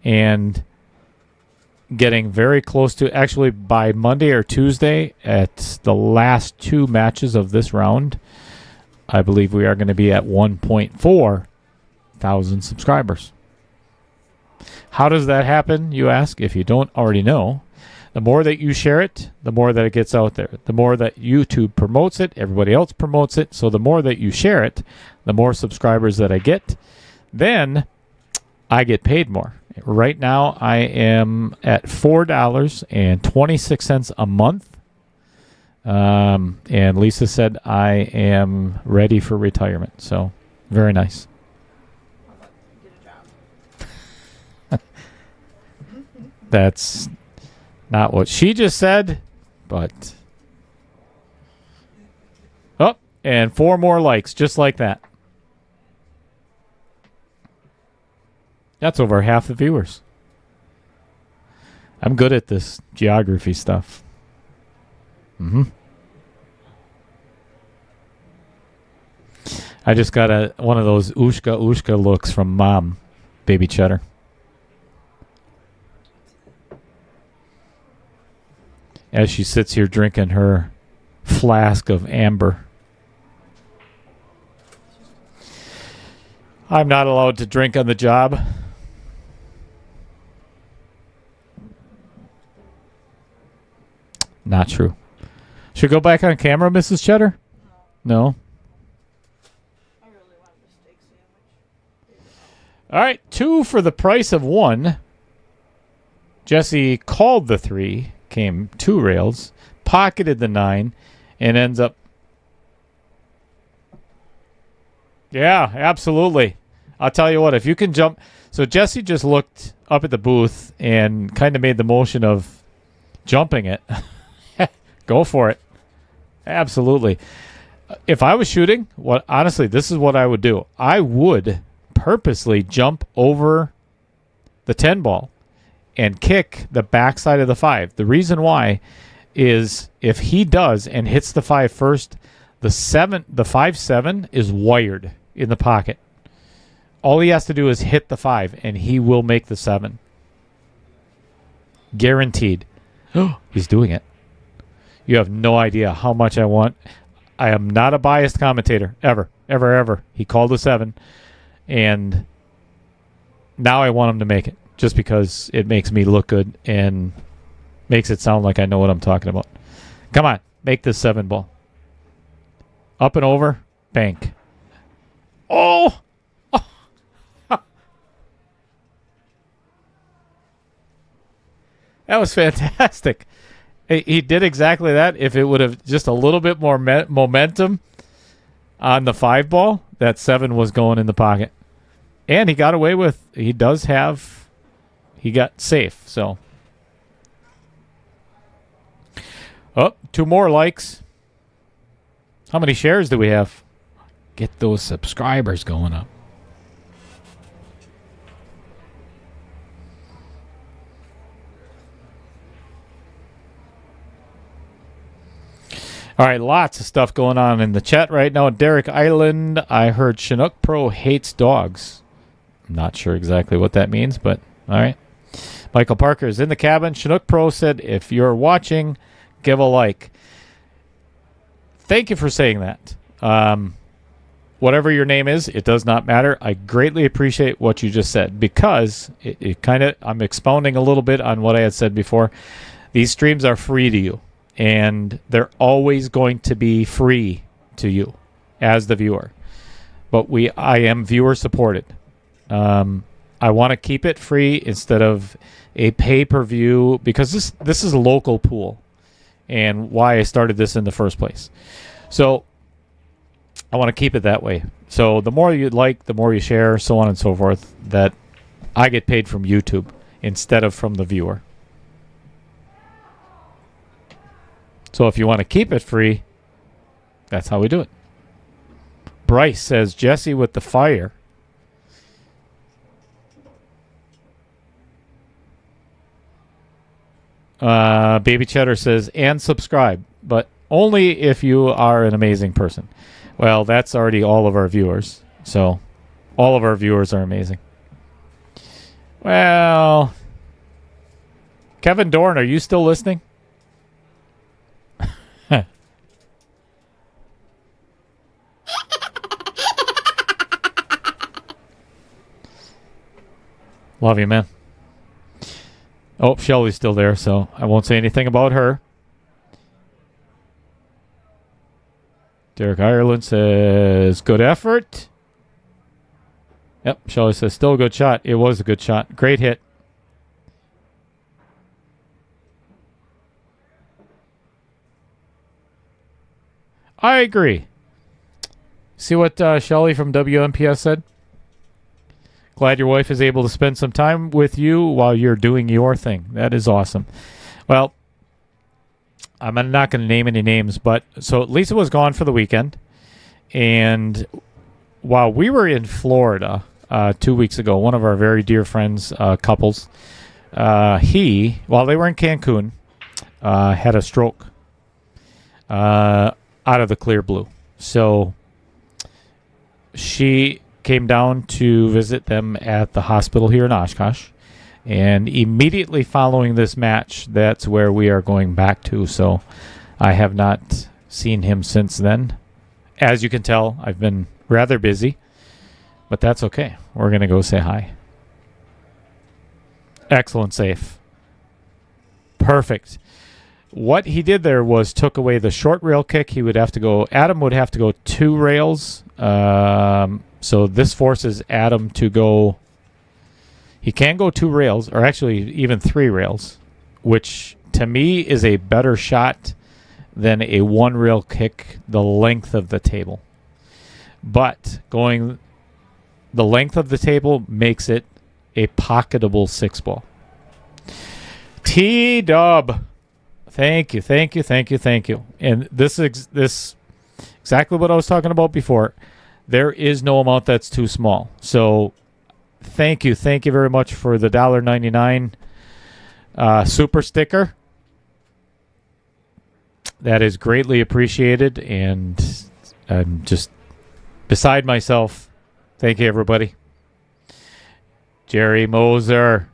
and getting very close to, actually by Monday or Tuesday at the last 2 matches of this round, I believe we are going to be at 1.4 thousand subscribers. How does that happen, you ask? If you don't already know, the more that you share it, the more that it gets out there. The more that YouTube promotes it, everybody else promotes it. So the more that you share it, the more subscribers that I get, then I get paid more. Right now, I am at $4.26 a month. And Lisa said I am ready for retirement. So very nice. Get a job. That's not what she just said, but... Oh, and 4 more likes, just like that. That's over half the viewers. I'm good at this geography stuff. I just got one of those Ushka looks from Mom, Baby Cheddar. As she sits here drinking her flask of amber. I'm not allowed to drink on the job. Not true. Should we go back on camera, Mrs. Cheddar? No? I really wanted a steak sandwich. All right, 2 for the price of 1. Jesse called the 3, came 2 rails, pocketed the 9, and ends up... Yeah, absolutely. I'll tell you what, if you can jump... So Jesse just looked up at the booth and kind of made the motion of jumping it. Go for it. Absolutely. If I was shooting, honestly, this is what I would do. I would purposely jump over the 10 ball and kick the backside of the 5. The reason why is if he does and hits the 5 first, the 5-7 is wired in the pocket. All he has to do is hit the 5, and he will make the 7. Guaranteed. He's doing it. You have no idea how much I want. I am not a biased commentator, ever, ever, ever. He called a 7, and now I want him to make it, just because it makes me look good and makes it sound like I know what I'm talking about. Come on, make this 7 ball. Up and over, bank. Oh! That was fantastic. He did exactly that. If it would have just a little bit more momentum on the 5 ball, that 7 was going in the pocket. And he got away with, he does have he got safe. So, oh, 2 more likes. How many shares do we have? Get those subscribers going up. All right, lots of stuff going on in the chat right now. Derek Island, I heard Chinook Pro hates dogs. I'm not sure exactly what that means, but all right. Michael Parker is in the cabin. Chinook Pro said, if you're watching, give a like. Thank you for saying that. Whatever your name is, it does not matter. I greatly appreciate what you just said because it kind of, I'm expounding a little bit on what I had said before. These streams are free to you. And they're always going to be free to you as the viewer. But I am viewer supported. I want to keep it free instead of a pay-per-view because this is a local pool and why I started this in the first place. So I want to keep it that way. So the more you like, the more you share, so on and so forth, that I get paid from YouTube instead of from the viewer. So if you want to keep it free, that's how we do it. Bryce says, Jesse with the fire. Baby Cheddar says, and subscribe, but only if you are an amazing person. Well, that's already all of our viewers. So all of our viewers are amazing. Well, Kevin Dorn, are you still listening? Love you, man. Oh, Shelly's still there, so I won't say anything about her. Derek Ireland says, good effort. Yep, Shelly says, still a good shot. It was a good shot. Great hit. I agree. See what Shelly from WMPS said? Glad your wife is able to spend some time with you while you're doing your thing. That is awesome. Well, I'm not going to name any names, but so Lisa was gone for the weekend. And while we were in Florida 2 weeks ago, one of our very dear friends, couples, while they were in Cancun, had a stroke out of the clear blue. So she came down to visit them at the hospital here in Oshkosh. And immediately following this match, that's where we are going back to. So I have not seen him since then. As you can tell, I've been rather busy. But that's okay. We're going to go say hi. Excellent save. Perfect. What he did there was took away the short rail kick. Adam would have to go 2 rails. So this forces Adam to go. He can go 2 rails, or actually even 3 rails, which to me is a better shot than a 1 rail kick the length of the table. But going the length of the table makes it a pocketable 6-ball. T-Dub. Thank you. And this is exactly what I was talking about before. There is no amount that's too small. So thank you very much for the $1.99 super sticker. That is greatly appreciated, and I'm just beside myself. Thank you, everybody. Jerry Moser,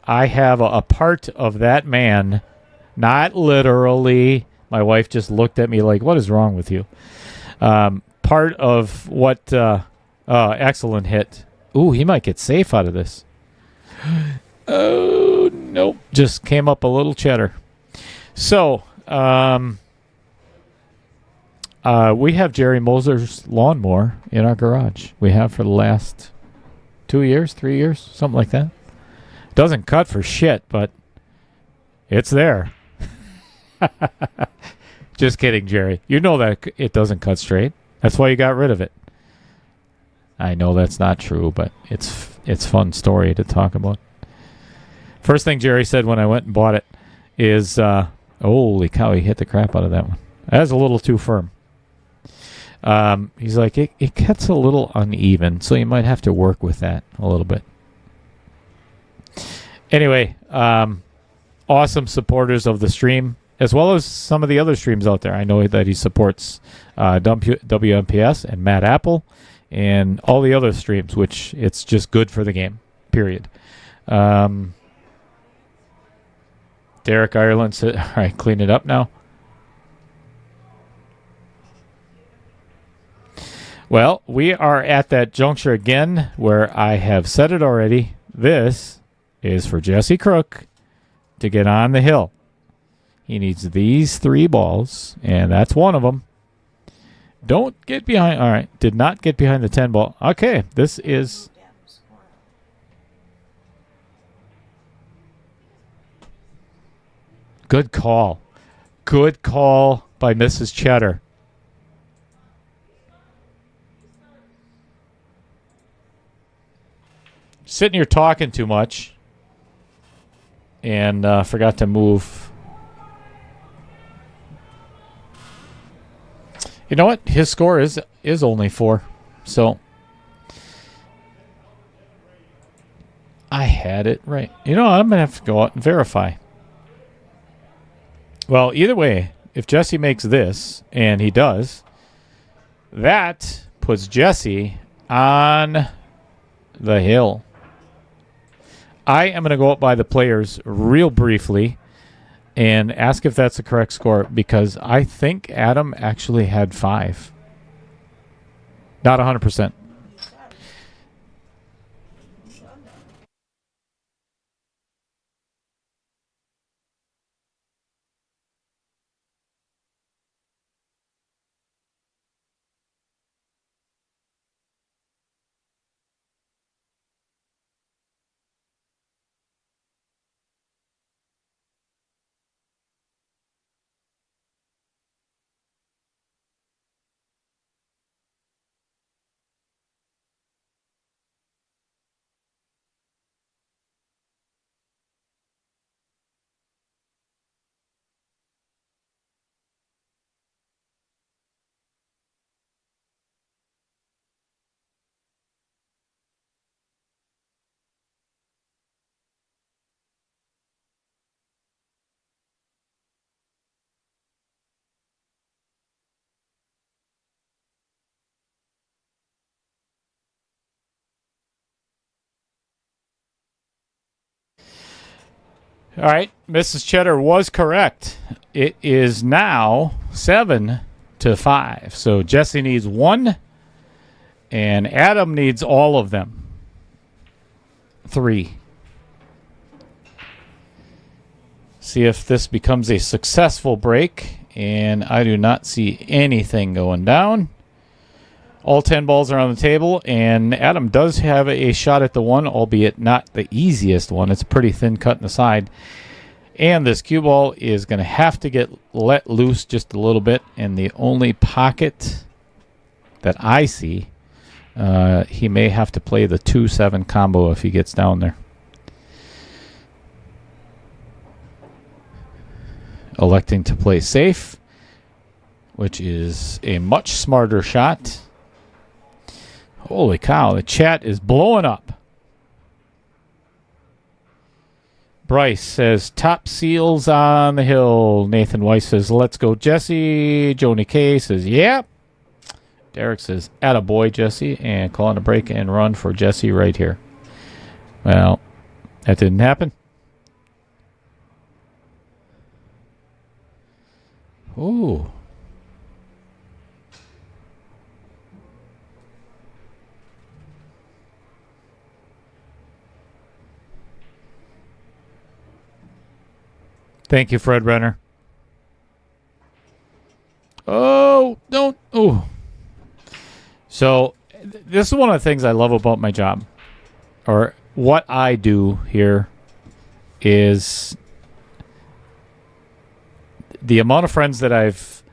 I have a part of that man, not literally. My wife just looked at me like, what is wrong with you? Part of what... excellent hit. Ooh, he might get safe out of this. Oh, nope. Just came up a little cheddar. So, we have Jerry Moser's lawnmower in our garage. We have for the last 2 years, 3 years, something like that. Doesn't cut for shit, but it's there. Just kidding, Jerry. You know that it doesn't cut straight. That's why you got rid of it. I know that's not true, but it's it's fun story to talk about. First thing Jerry said when I went and bought it is, holy cow, he hit the crap out of that one. That was a little too firm. He's like, it gets a little uneven, so you might have to work with that a little bit. Anyway, awesome supporters of the stream, as well as some of the other streams out there. I know that he supports WMPS and Matt Apple and all the other streams, which it's just good for the game, period. Derek Ireland said, all right, clean it up now. Well, we are at that juncture again where I have said it already. This is for Jesse Crook to get on the hill. He needs these 3 balls, and that's one of them. Don't get behind. All right, did not get behind the 10 ball. Okay, this is... Good call. Good call by Mrs. Cheddar. Sitting here talking too much and forgot to move. You know what? His score is only 4. So I had it right. You know, I'm going to have to go out and verify. Well, either way, if Jesse makes this, and he does, that puts Jesse on the hill. I am going to go up by the players real briefly and ask if that's the correct score, because I think Adam actually had 5. Not 100%. All right, Mrs. Cheddar was correct. It is now 7-5. So Jesse needs 1, and Adam needs all of them. 3. See if this becomes a successful break, and I do not see anything going down. All 10 balls are on the table, and Adam does have a shot at the 1, albeit not the easiest one. It's a pretty thin cut in the side. And this cue ball is going to have to get let loose just a little bit, and the only pocket that I see, he may have to play the 2-7 combo if he gets down there. Electing to play safe, which is a much smarter shot. Holy cow, the chat is blowing up. Bryce says, top seals on the hill. Nathan Weiss says, let's go, Jesse. Joni K says, yep. Derek says, attaboy, Jesse. And calling a break and run for Jesse right here. Well, that didn't happen. Ooh. Thank you, Fred Renner. Oh, don't. Oh. So, this is one of the things I love about my job, or what I do here, is the amount of friends that I've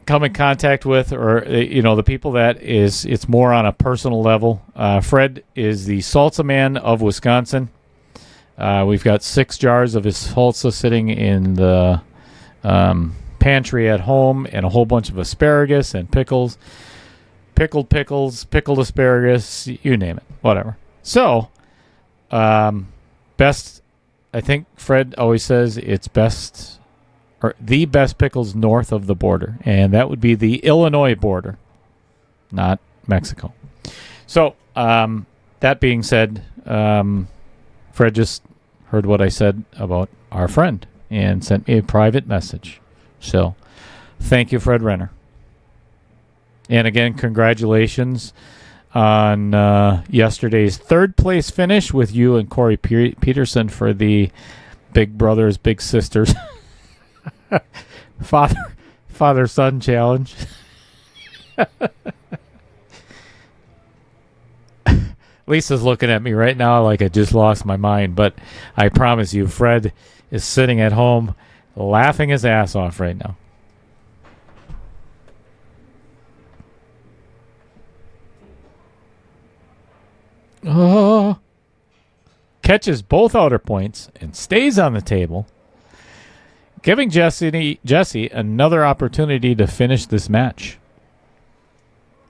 come in contact with, or the people that it's more on a personal level. Fred is the salsa man of Wisconsin. We've got 6 jars of his salsa sitting in the pantry at home, and a whole bunch of asparagus and pickles, pickled pickles, pickled asparagus, you name it, whatever. So, best, I think Fred always says it's best, or the best pickles north of the border, and that would be the Illinois border, not Mexico. So, that being said, Fred just heard what I said about our friend and sent me a private message. So, thank you, Fred Renner. And again, congratulations on yesterday's 3rd place finish with you and Corey Peterson for the Big Brothers, Big Sisters father-son challenge. Lisa's looking at me right now like I just lost my mind, but I promise you, Fred is sitting at home laughing his ass off right now. Oh, catches both outer points and stays on the table, giving Jesse another opportunity to finish this match.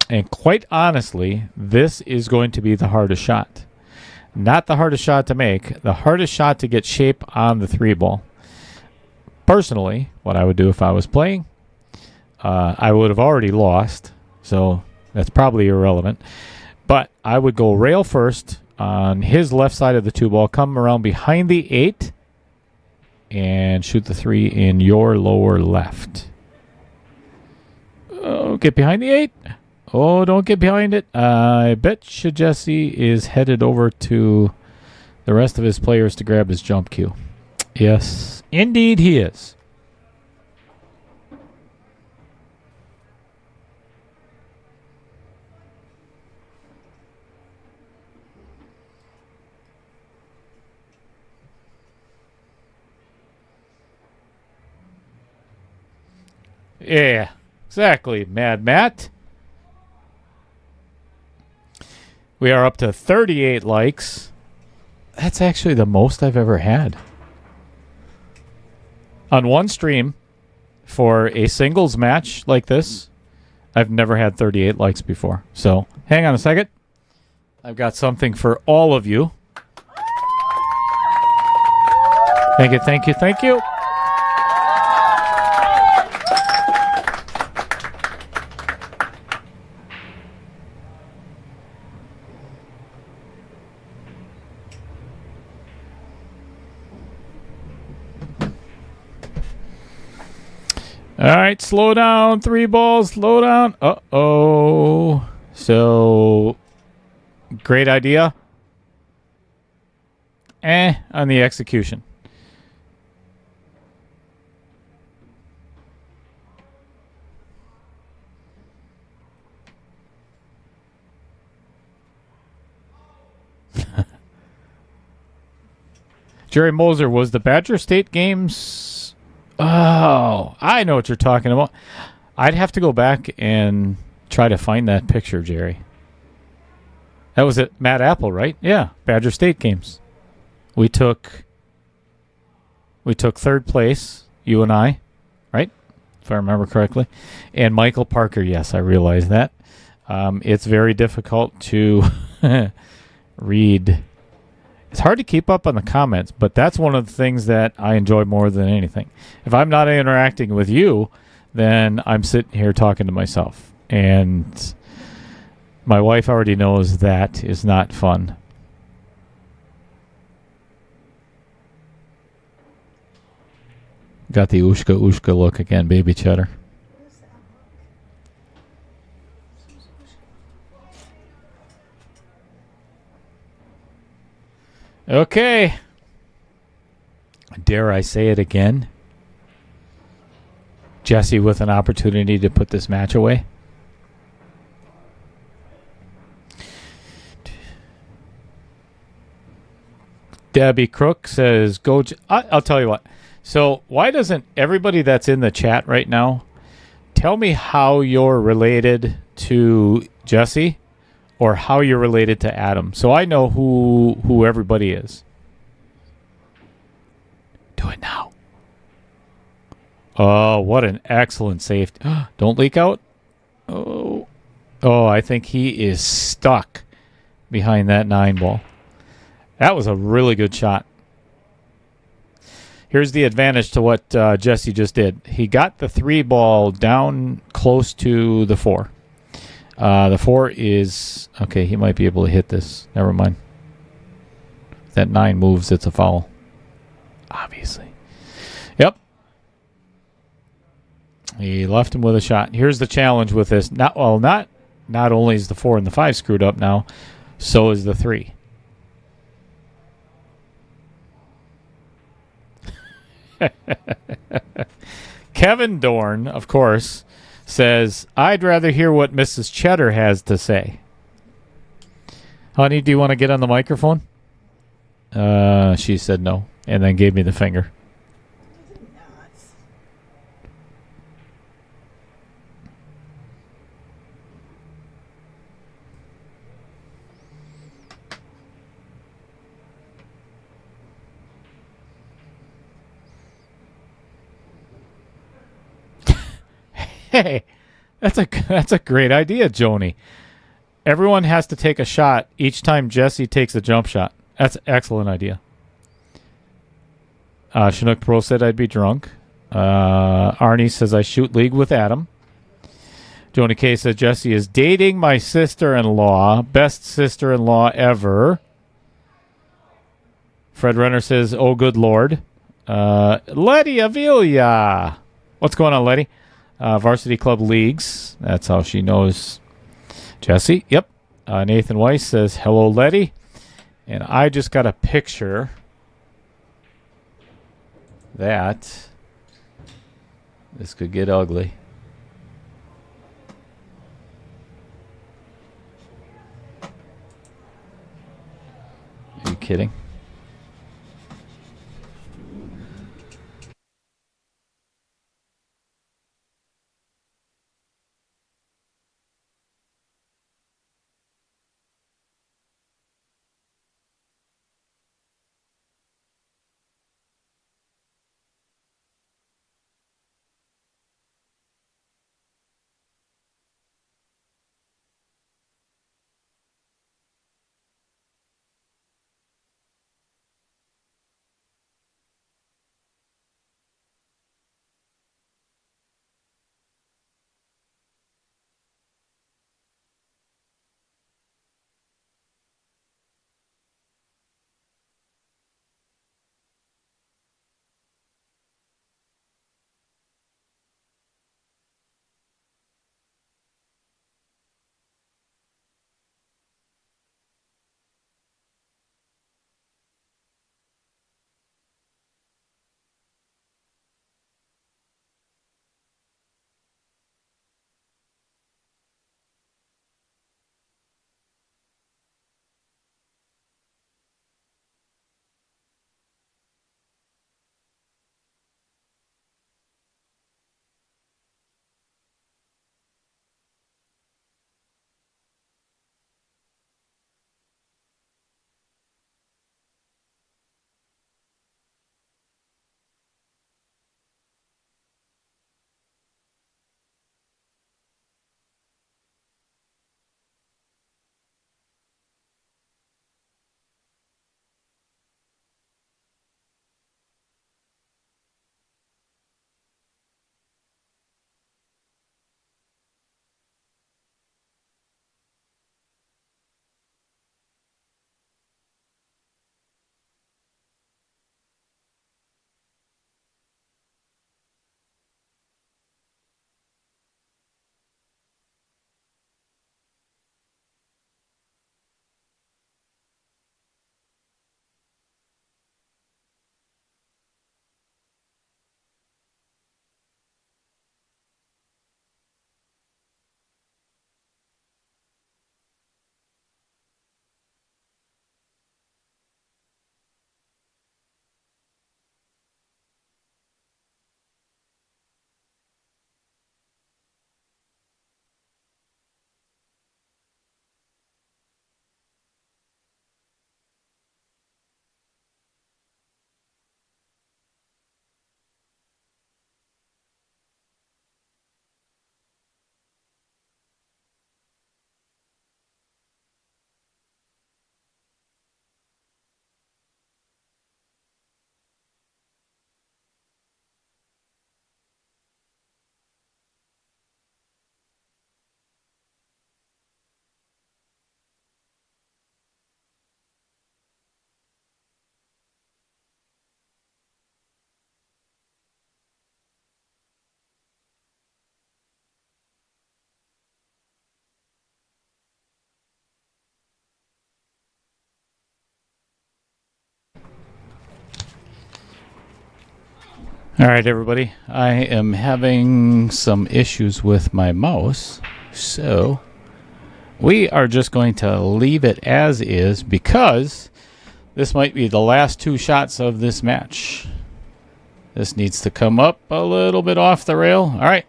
And quite honestly, this is going to be the hardest shot. Not the hardest shot to make, the hardest shot to get shape on the 3-ball. Personally, what I would do if I was playing, I would have already lost, so that's probably irrelevant. But I would go rail first on his left side of the 2-ball, come around behind the 8, and shoot the 3 in your lower left. Oh, get behind the 8. Oh, don't get behind it. I bet you Jesse is headed over to the rest of his players to grab his jump cue. Yes, indeed he is. Yeah, exactly, Mad Matt. We are up to 38 likes. That's actually the most I've ever had. On one stream, for a singles match like this, I've never had 38 likes before. So, hang on a second. I've got something for all of you. Thank you, thank you, thank you. All right, slow down. 3 balls, slow down. Uh-oh. So, great idea. On the execution. Jerry Moser, was the Badger State games... Oh, I know what you're talking about. I'd have to go back and try to find that picture, Jerry. That was at Matt Apple, right? Yeah, Badger State games. We took 3rd place, you and I, right? If I remember correctly. And Michael Parker, yes, I realize that. It's very difficult to read. It's hard to keep up on the comments, but that's one of the things that I enjoy more than anything. If I'm not interacting with you, then I'm sitting here talking to myself. And my wife already knows that is not fun. Got the Ushka look again, baby cheddar. Okay. Dare I say it again? Jesse with an opportunity to put this match away. Debbie Crook says, go. I'll tell you what. So why doesn't everybody that's in the chat right now tell me how you're related to Jesse or how you're related to Adam, so I know who everybody is. Do it now. Oh, what an excellent safety. Don't leak out. Oh, I think he is stuck behind that 9 ball. That was a really good shot. Here's the advantage to what Jesse just did. He got the 3 ball down close to the 4. The 4 is... Okay, he might be able to hit this. Never mind. If that 9 moves, it's a foul. Obviously. Yep. He left him with a shot. Here's the challenge with this. Not only is the 4 and the 5 screwed up now, so is the 3. Kevin Dorn, of course, says, I'd rather hear what Mrs. Cheddar has to say. Honey, do you want to get on the microphone? She said no, and then gave me the finger. Hey, that's a great idea, Joni. Everyone has to take a shot each time Jesse takes a jump shot. That's an excellent idea. Chinook Pro said I'd be drunk. Arnie says I shoot league with Adam. Joni K says Jesse is dating my sister-in-law. Best sister-in-law ever. Fred Renner says, oh, good Lord. Letty Avilia. What's going on, Letty? Varsity Club Leagues. That's how she knows Jesse. Yep. Nathan Weiss says, hello, Letty. And I just got a picture that this could get ugly. Are you kidding? All right, everybody. I am having some issues with my mouse, so we are just going to leave it as is because this might be the last two shots of this match. This needs to come up a little bit off the rail. All right.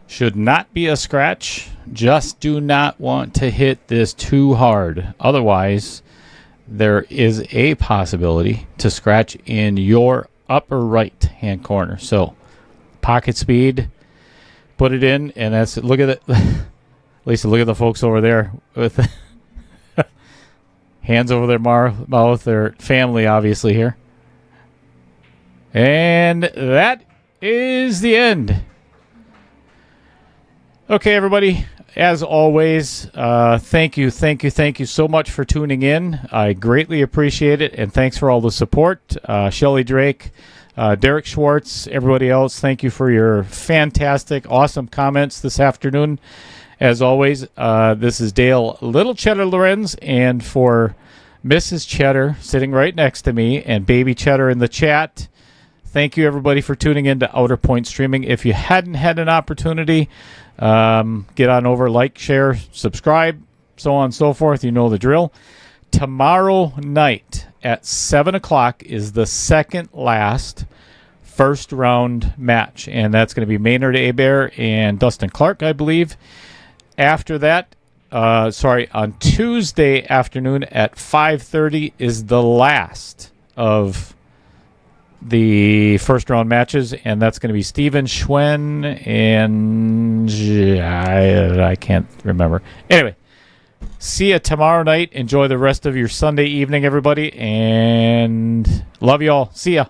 Should not be a scratch. Just do not want to hit this too hard. Otherwise, there is a possibility to scratch in your upper right hand corner. So, pocket speed, put it in, and that's it. Look at it. Lisa, look at the folks over there with hands over their mouth, their family obviously here. And that is the end. Okay, everybody. As always, thank you so much for tuning in. I greatly appreciate it, and thanks for all the support. Shelly Drake, Derek Schwartz, everybody else, thank you for your fantastic, awesome comments this afternoon. As always, this is Dale Little Cheddar Lorenz, and for Mrs. Cheddar sitting right next to me and Baby Cheddar in the chat, thank you, everybody, for tuning in to Outer Point Streaming. If you hadn't had an opportunity, get on over, like, share, subscribe, so on and so forth. You know the drill. Tomorrow night at 7 o'clock is the second last first round match, and that's going to be Maynard Abair and Dustin Clark, I believe. After that, on Tuesday afternoon at 5:30 is the last of the first round matches, and that's going to be Steven Schwen and I can't remember. Anyway, see you tomorrow night. Enjoy the rest of your Sunday evening, everybody, and love you all. See ya.